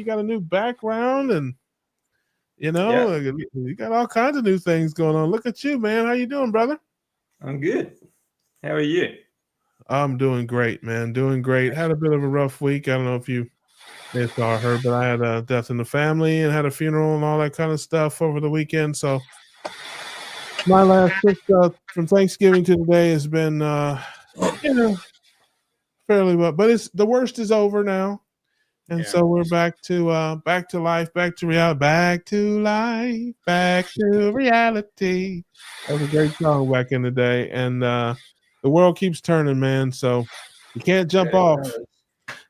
got a new background, and you got all kinds of new things going on. Look at you, man. How you doing, brother?
I'm good. How are you?
I'm doing great, man. Doing great. Had a bit of a rough week. I don't know if you may have saw or heard, but I had a death in the family and had a funeral and all that kind of stuff over the weekend. So my last trip from Thanksgiving to today has been, you know, fairly well. But it's the worst is over now. And so we're back to life, back to reality, back to life, back to reality. That was a great song back in the day. And the world keeps turning, man. So you can't jump off.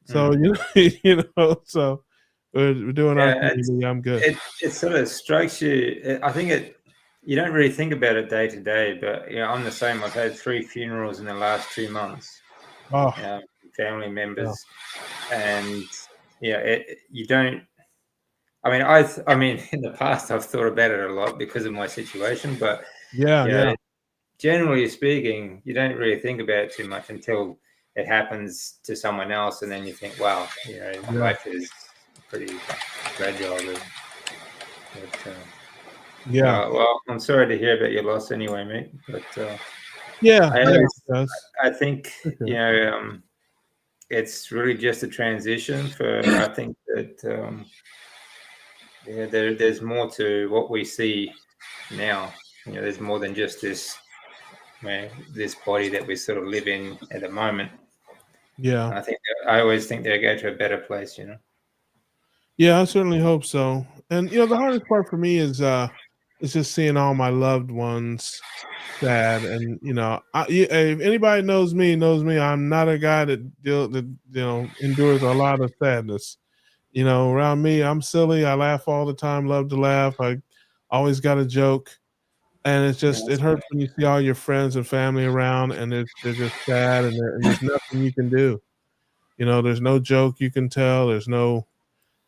So so we're doing our thing. I'm good.
It sort of strikes you. I think you don't really think about it day to day, but I'm the same. I've had 3 funerals in the last 2 months.
Oh,
family members, and you don't. I mean, in the past, I've thought about it a lot because of my situation, but generally speaking, you don't really think about it too much until it happens to someone else, and then you think, "Wow, life is pretty fragile." Well, I'm sorry to hear about your loss, anyway, mate. But I think it's really just a transition for. I think that there's more to what we see now. There's more than just this body that we sort of live in at the moment.
Yeah,
and I always think they'll go to a better place.
Yeah, I certainly hope so. And the hardest part for me is just seeing all my loved ones sad. And if anybody knows me, I'm not a guy that endures a lot of sadness. Around me, I'm silly. I laugh all the time. Love to laugh. I always got a joke. And it's just it hurts when you see all your friends and family around, and they're just sad, and there's nothing you can do. There's no joke you can tell. There's no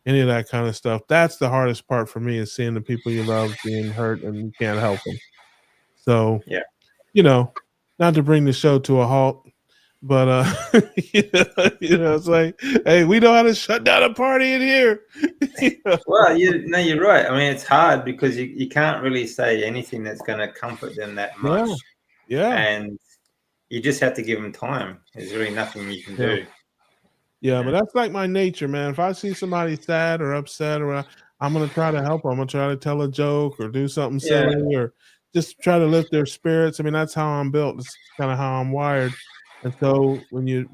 any of that kind of stuff. That's the hardest part for me, is seeing the people you love being hurt and you can't help them. So, not to bring the show to a halt, but it's like, hey, we know how to shut down a party in here.
Well, you're right. I mean, it's hard because you can't really say anything that's going to comfort them that much.
Yeah.
And you just have to give them time. There's really nothing you can do.
Yeah, but that's like my nature, man. If I see somebody sad or upset, I'm gonna try to help them. I'm gonna try to tell a joke or do something silly or just try to lift their spirits. I mean, that's how I'm built. It's kind of how I'm wired. And so when you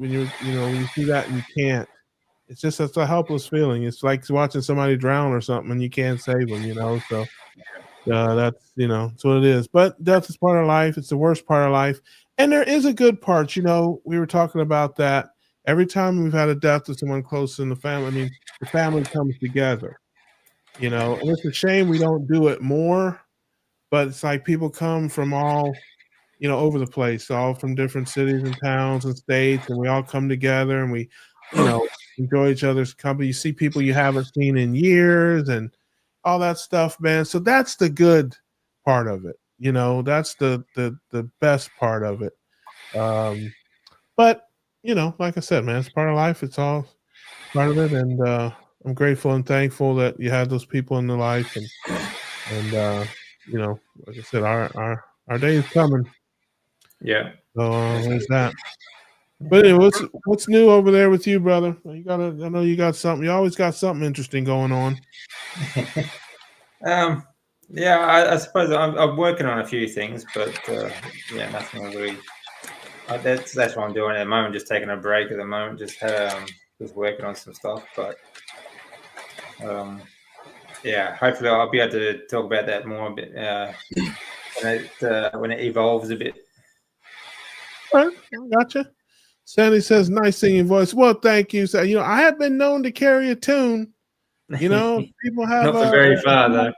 see that and you can't, it's a helpless feeling. It's like watching somebody drown or something and you can't save them. So that's it's what it is. But death is part of life. It's the worst part of life, and there is a good part. We were talking about that. Every time we've had a death of someone close in the family, I mean, the family comes together, and it's a shame we don't do it more, but it's like people come from all, over the place, all from different cities and towns and states, and we all come together and we, enjoy each other's company. You see people you haven't seen in years and all that stuff, man. So that's the good part of it. That's the best part of it. But like I said, man, it's part of life. It's all part of it, and I'm grateful and thankful that you had those people in the life, and like I said, our day is coming.
Yeah.
So there's that. But anyway, what's new over there with you, brother? I know you got something. You always got something interesting going on.
I suppose I'm working on a few things, but nothing really. That's what I'm doing at the moment. Just taking a break at the moment. Just working on some stuff, but hopefully I'll be able to talk about that more a bit when it evolves a bit.
All right, I gotcha. Sandy says, "Nice singing voice." Well, thank you. So, I have been known to carry a tune. People have
not very far though.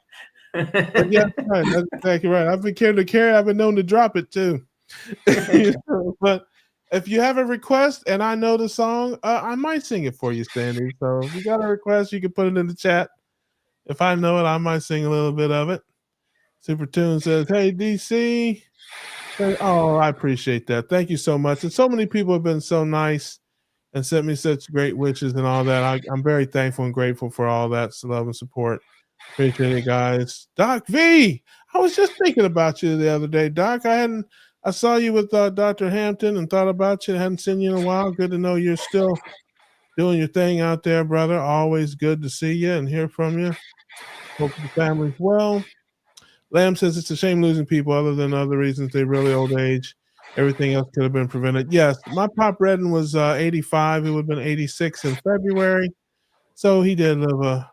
Yeah, right. That's exactly right. I've been known to drop it too. But if you have a request and I know the song, I might sing it for you, Sandy. So if you got a request, you can put it in the chat. If I know it, I might sing a little bit of it. Super Tune says, "Hey DC." Oh, I appreciate that. Thank you so much. And so many people have been so nice and sent me such great wishes and all that. I'm very thankful and grateful for all that love and support. Appreciate it, guys. Doc V, I was just thinking about you the other day, Doc. I hadn't I saw you with Dr. Hampton and thought about you. I hadn't seen you in a while. Good to know you're still doing your thing out there, brother. Always good to see you and hear from you. Hope the family's well. Lamb says it's a shame losing people other than other reasons. They really old age. Everything else could have been prevented. Yes, my Pop Redden was 85. He would have been 86 in February. So he did live a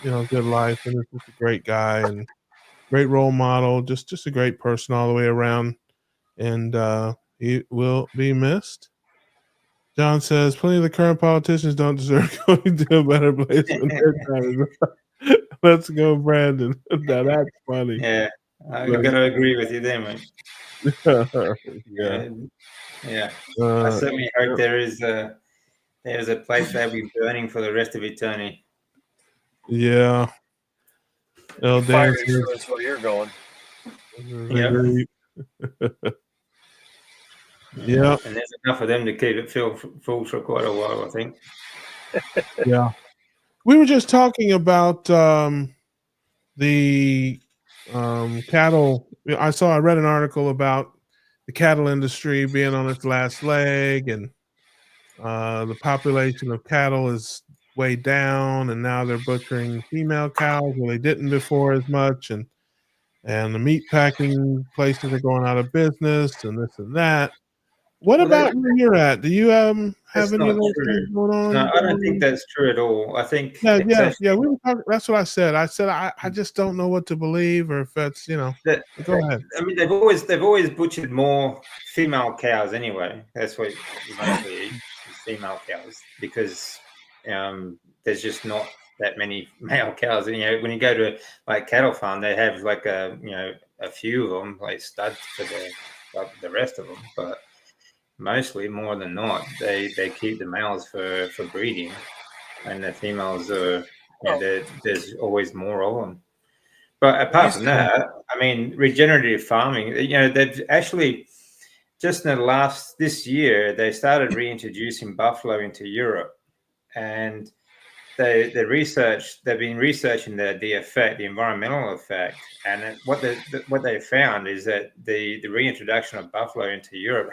good life, and is just a great guy and great role model. Just a great person all the way around, and he will be missed. John says plenty of the current politicians don't deserve going to a better place when their time is. Let's go, Brandon. Now that's funny.
Yeah, I gotta agree with you there, mate. Yeah. I certainly hope there's a place that'll be burning for the rest of eternity.
Yeah.
Fire insurance where you're going.
Yeah.
And there's enough of them to keep it full for quite a while, I think.
Yeah. We were just talking about the cattle. I read an article about the cattle industry being on its last leg, and the population of cattle is way down, and now they're butchering female cows where they didn't before as much, and the meat packing places are going out of business, and this and that. What about where you're at? Do you have any of those things going on?
No, I don't think that's true at all. I think
yeah. We were talking. That's what I said. I said I just don't know what to believe, or if that's go ahead.
I mean, they've always butchered more female cows anyway. That's what you mostly eat, female cows, because there's just not that many male cows. And when you go to like cattle farm, they have like a few of them like studs for the rest of them, but mostly, more than not, they keep the males for breeding, and the females are there's always more of them. But apart from that, I mean, regenerative farming, they've actually just in this year they started reintroducing buffalo into Europe, and they've been researching the effect, the environmental effect, and what they found is that the reintroduction of buffalo into Europe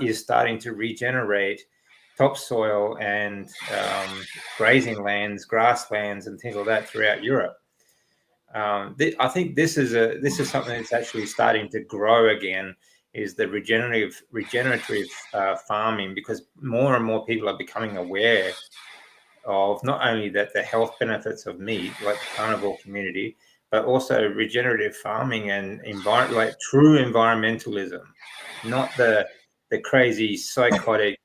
is starting to regenerate topsoil and grazing lands, grasslands, and things like that throughout Europe. I think this is something that's actually starting to grow again. Is the regenerative farming, because more and more people are becoming aware of not only that the health benefits of meat, like the carnivore community, but also regenerative farming and true environmentalism, not the crazy psychotic,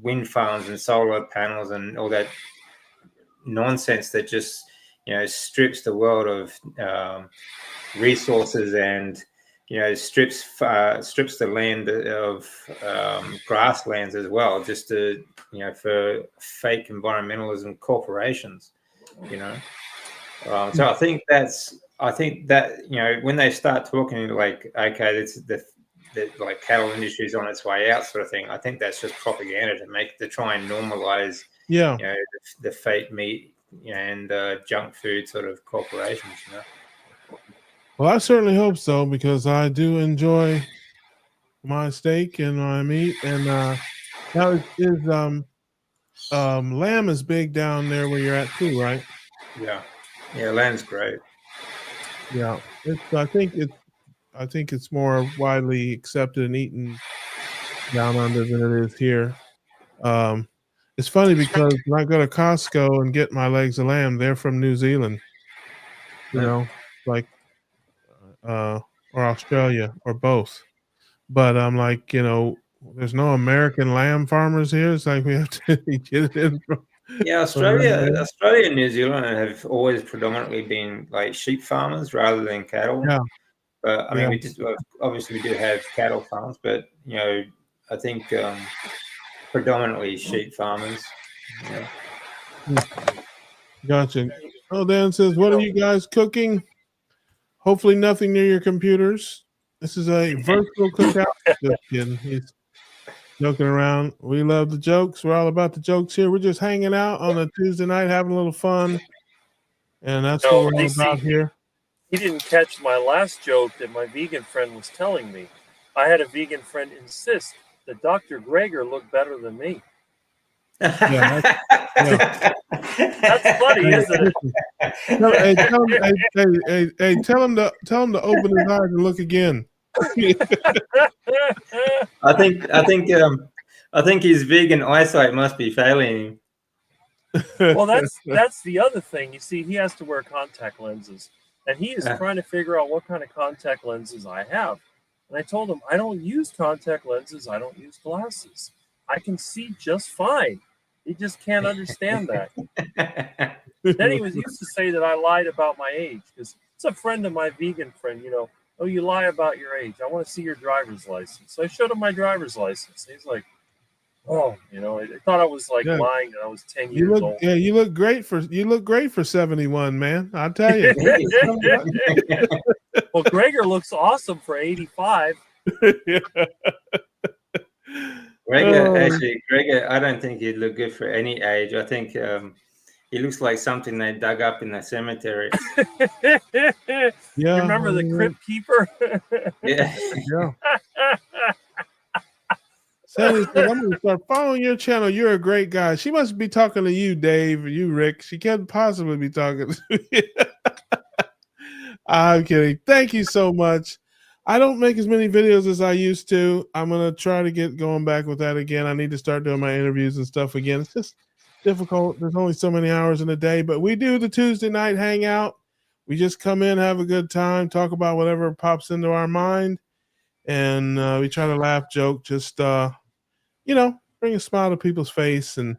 wind farms and solar panels and all that nonsense that just, strips the world of resources and, strips the land of grasslands as well, just to, for fake environmentalism corporations, So I think that, when they start talking like, okay, it's the like cattle industry is on its way out, sort of thing. I think that's just propaganda to try and normalize, the fake meat and junk food sort of corporations.
Well, I certainly hope so, because I do enjoy my steak and my meat. And now lamb is big down there where you're at too, right?
Yeah, lamb's great.
Yeah, I think it's more widely accepted and eaten down under than it is here. It's funny because when I go to Costco and get my legs of lamb, they're from New Zealand, or Australia, or both. But I'm like, there's no American lamb farmers here. It's like we have to get it in from.
Yeah, Australia and New Zealand have always predominantly been like sheep farmers rather than cattle.
Yeah.
But I mean, we do have cattle farms, but I think predominantly sheep farmers.
Gotcha. Oh, Dan says, "What are you guys cooking? Hopefully, nothing near your computers. This is a virtual cookout." Just kidding. He's joking around. We love the jokes. We're all about the jokes here. We're just hanging out on a Tuesday night, having a little fun, and that's what we're all about here.
He didn't catch my last joke that my vegan friend was telling me. I had a vegan friend insist that Dr. Greger looked better than me.
Yeah,
That's funny, isn't it?
Tell him to open his eyes and look again.
I think his vegan eyesight must be failing him.
Well, that's the other thing. You see, he has to wear contact lenses, and he is trying to figure out what kind of contact lenses I have. And I told him, I don't use contact lenses. I don't use glasses. I can see just fine. He just can't understand that. Then he used to say that I lied about my age, because it's a friend of my vegan friend, oh, you lie about your age. I want to see your driver's license. So I showed him my driver's license. He's like, oh, I thought I was like lying that I was 10 years old.
Yeah, you look great for 71, man. I'll tell you.
Well, Greger looks awesome for 85.
Greger, I don't think he'd look good for any age. I think he looks like something they dug up in the cemetery.
Yeah, you remember the crypt keeper?
Yeah.
Sandy said, I'm going to start following your channel. You're a great guy. She must be talking to you, Dave, or you, Rick. She can't possibly be talking to you. I'm kidding. Thank you so much. I don't make as many videos as I used to. I'm going to try to get going back with that again. I need to start doing my interviews and stuff again. It's just difficult. There's only so many hours in a day, but we do the Tuesday night hangout. We just come in, have a good time, talk about whatever pops into our mind, and we try to laugh, joke, just, bring a smile to people's face and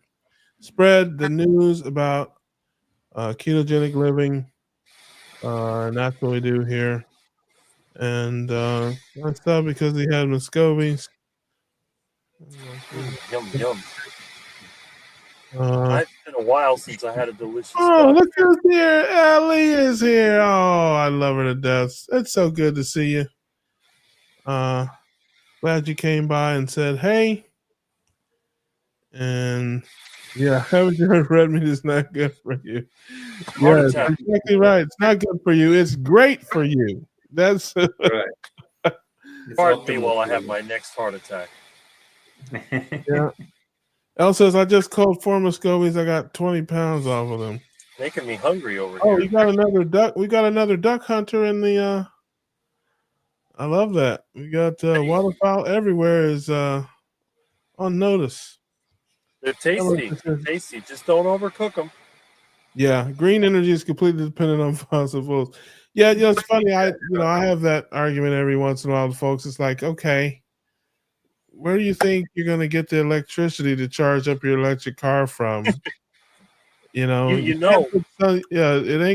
spread the news about ketogenic living, and that's what we do here. And that's up because he had Muscovies.
Yum, yum. It's been a while since I had a delicious
look who's here. Ellie is here. Oh, I love her to death. It's so good to see you. Glad you came by and said, hey. And yeah, haven't you heard red meat is not good for you? Yeah, that's exactly right. It's not good for you. It's great for you. That's
right.
Pardon me while I have my next heart attack.
Yeah. Elle says, I just called 4 Muscovies. I got 20 pounds off of them.
Making me hungry over here.
Oh, you got another duck. We got another duck hunter in the I love that. We got waterfowl everywhere is on notice.
They're tasty. Tasty. Just don't overcook them.
Yeah, green energy is completely dependent on fossil fuels. Yeah, it's funny. I have that argument every once in a while, folks. It's like, okay, where do you think you're going to get the electricity to charge up your electric car from? It ain't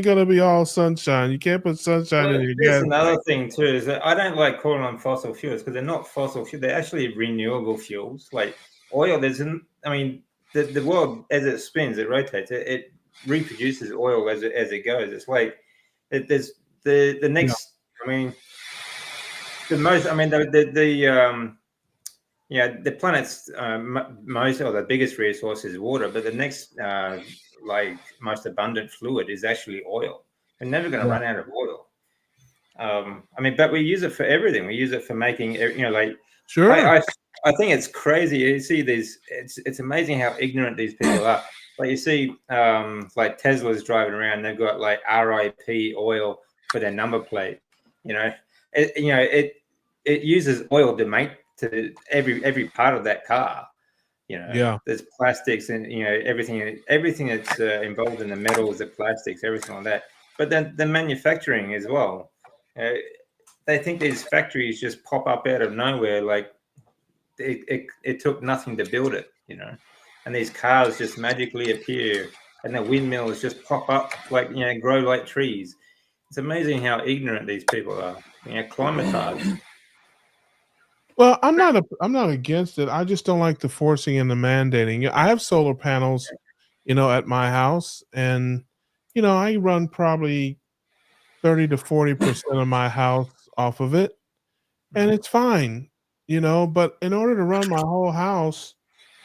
going to be all sunshine. You can't put sunshine in your gas.
Another thing too is that I don't like calling them fossil fuels because they're not fossil fuels. They're actually renewable fuels. Like oil, the world as it spins, it rotates. It reproduces oil as it goes. It's like there's the next. Yeah. The planet's most or the biggest resource is water, but the next most abundant fluid is actually oil. We're never going to run out of oil. But we use it for everything. We use it for making,
Sure.
I think it's crazy. You see these. It's amazing how ignorant these people are. Like you see, like Tesla's driving around. They've got like RIP oil for their number plate. It uses oil to make to every part of that car. There's plastics and everything that's involved in the metals, the plastics, everything like that. But then the manufacturing as well. They think these factories just pop up out of nowhere, like it took nothing to build it, and these cars just magically appear, and the windmills just pop up like grow like trees. It's amazing how ignorant these people are. Climatized.
Well, I'm not against it. I just don't like the forcing and the mandating. I have solar panels, at my house, and I run probably 30 to 40% of my house off of it, and it's fine, but in order to run my whole house,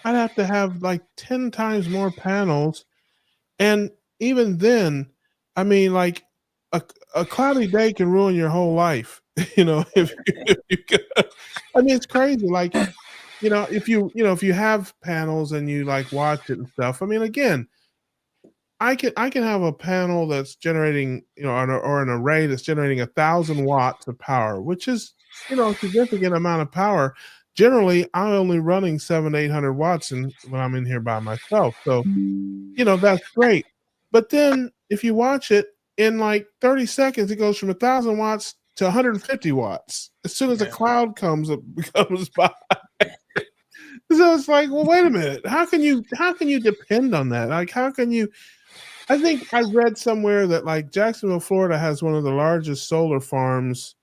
I'd have to have like 10 times more panels. And even then, a cloudy day can ruin your whole life. If you I mean, it's crazy. Like, if you have panels and you like watch it and stuff. I mean, again, I can have a panel that's generating, or an array that's generating 1,000 watts of power, which is, a significant amount of power. Generally, I'm only running 700-800 watts when I'm in here by myself. So, that's great. But then if you watch it in like 30 seconds, it goes from 1,000 watts to 150 watts as soon as a cloud comes by. So it's like, well, wait a minute. How can you depend on that? Like, how can you? I think I read somewhere that like Jacksonville, Florida has one of the largest solar farms,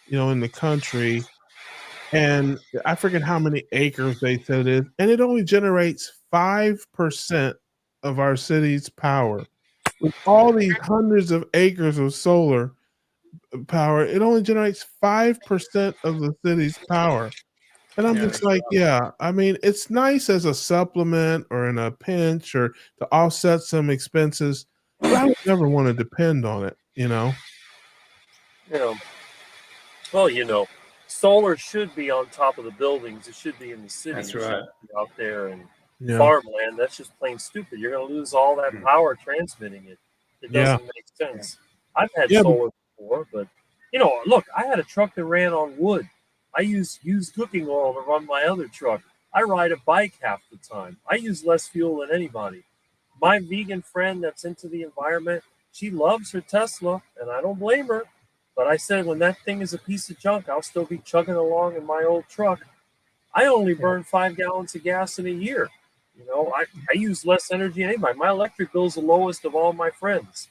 in the country. And I forget how many acres they said it is, and it only generates 5% of our city's power. With all these hundreds of acres of solar power, it only generates 5% of the city's power. And I'm just like, yeah, I mean, it's nice as a supplement or in a pinch or to offset some expenses, but I would never want to depend on it,
Yeah. Well, solar should be on top of the buildings. It should be in the city.
That's right.
Out there and farmland. That's just plain stupid. You're going to lose all that power transmitting it. It doesn't make sense. I've had solar before, but look, I had a truck that ran on wood. I use used cooking oil to run my other truck. I ride a bike half the time. I use less fuel than anybody. My vegan friend that's into the environment, she loves her Tesla, and I don't blame her. But I said, when that thing is a piece of junk, I'll still be chugging along in my old truck. I only burn 5 gallons of gas in a year. I use less energy than anybody. My electric bill's the lowest of all my friends.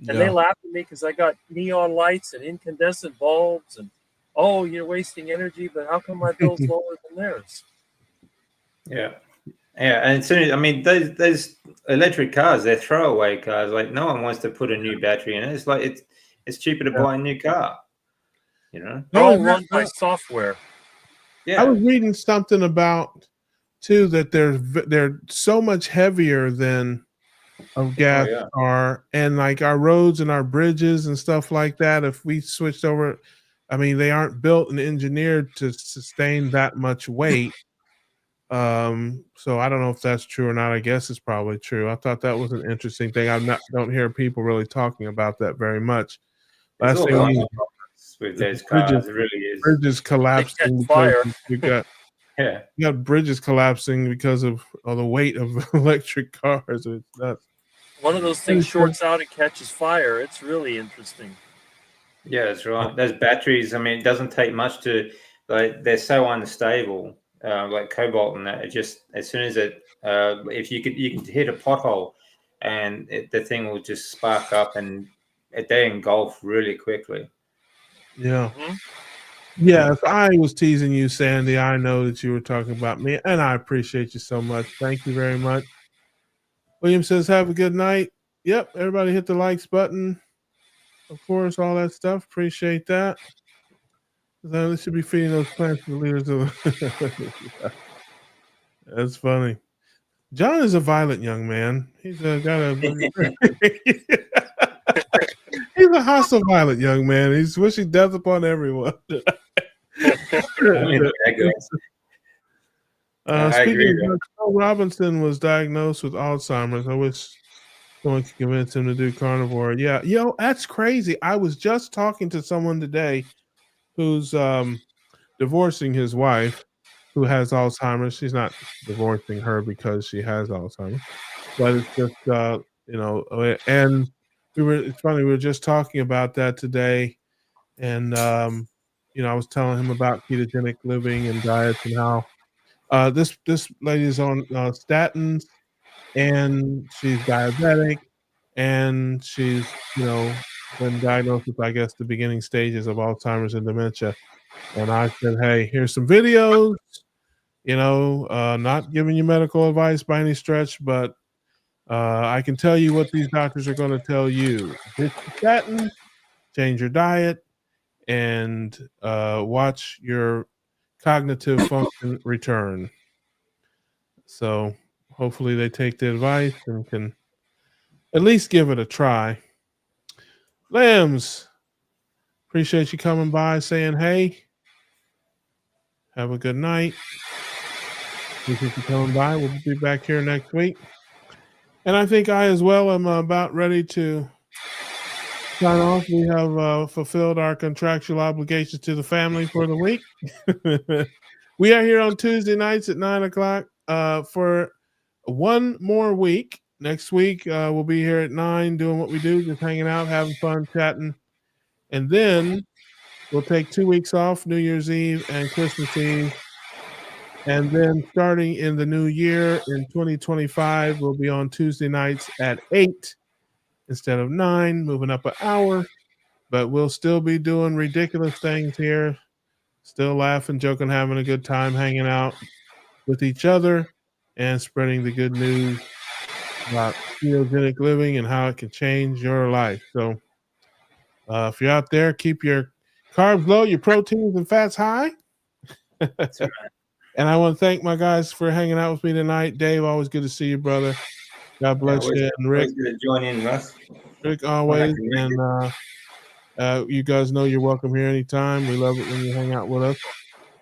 And they laugh at me because I got neon lights and incandescent bulbs and, oh, you're wasting energy, but how come my bill's lower than theirs?
Yeah. Yeah, and soon, I mean, those electric cars, they're throwaway cars. Like, no one wants to put a new battery in it. It's like it's cheaper to buy a new car. They're
all run by software.
Yeah, I was reading something about too that they're so much heavier than a gas car, and like our roads and our bridges and stuff like that. If we switched over, I mean, they aren't built and engineered to sustain that much weight. So I don't know if that's true or not. I guess it's probably true. I thought that was an interesting thing. Don't hear people really talking about that very much. Last thing
with those cars, it really is.
Bridges collapsing because you got bridges collapsing because of the weight of electric cars. It's nuts.
One of those things shorts out and catches fire. It's really interesting.
Yeah, that's right. Those batteries, I mean, it doesn't take much to, like, they're so unstable, like cobalt and that. It just, as soon as if you can hit a pothole and the thing will just spark up and they engulf really quickly.
Yeah. Mm-hmm. Yeah, if I was teasing you, Sandy, I know that you were talking about me, and I appreciate you so much. Thank you very much. William says, have a good night. Yep, everybody hit the likes button. Of course, all that stuff. Appreciate that. They should be feeding those plants to the leaders of That's funny. John is a violent young man. He's he's a hostile, violent young man. He's wishing death upon everyone. Speaking of, Joe Robinson was diagnosed with Alzheimer's. I wish someone could convince him to do carnivore. Yeah, that's crazy. I was just talking to someone today who's divorcing his wife who has Alzheimer's. She's not divorcing her because she has Alzheimer's, but it's just and it's funny, we were just talking about that today, and I was telling him about ketogenic living and diets and how this lady's on statins, and she's diabetic, and she's been diagnosed with, I guess, the beginning stages of Alzheimer's and dementia. And I said, hey, here's some videos, not giving you medical advice by any stretch, but I can tell you what these doctors are going to tell you. Ditch the statin, change your diet, and watch your cognitive function return. So hopefully they take the advice and can at least give it a try. Lambs, appreciate you coming by, saying hey. Have a good night. Appreciate you coming by. We'll be back here next week. And I think I as well am about ready to sign off. We have fulfilled our contractual obligations to the family for the week. We are here on Tuesday nights at 9 o'clock for one more week. Next week, we'll be here at 9 doing what we do, just hanging out, having fun, chatting. And then we'll take 2 weeks off, New Year's Eve and Christmas Eve. And then starting in the new year in 2025, we'll be on Tuesday nights at 8 instead of 9, moving up an hour. But we'll still be doing ridiculous things here, still laughing, joking, having a good time, hanging out with each other and spreading the good news about ketogenic living and how it can change your life. So if you're out there, keep your carbs low, your proteins and fats high.
That's right.
And I want to thank my guys for hanging out with me tonight. Dave, always good to see you, brother. God bless you. And Rick,
good to join in, Russ.
Rick, always. And you guys know you're welcome here anytime. We love it when you hang out with us.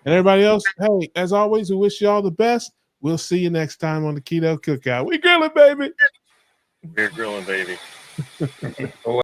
And everybody else, hey, as always, we wish you all the best. We'll see you next time on the Keto Cookout. We grilling, baby.
We're grilling, baby.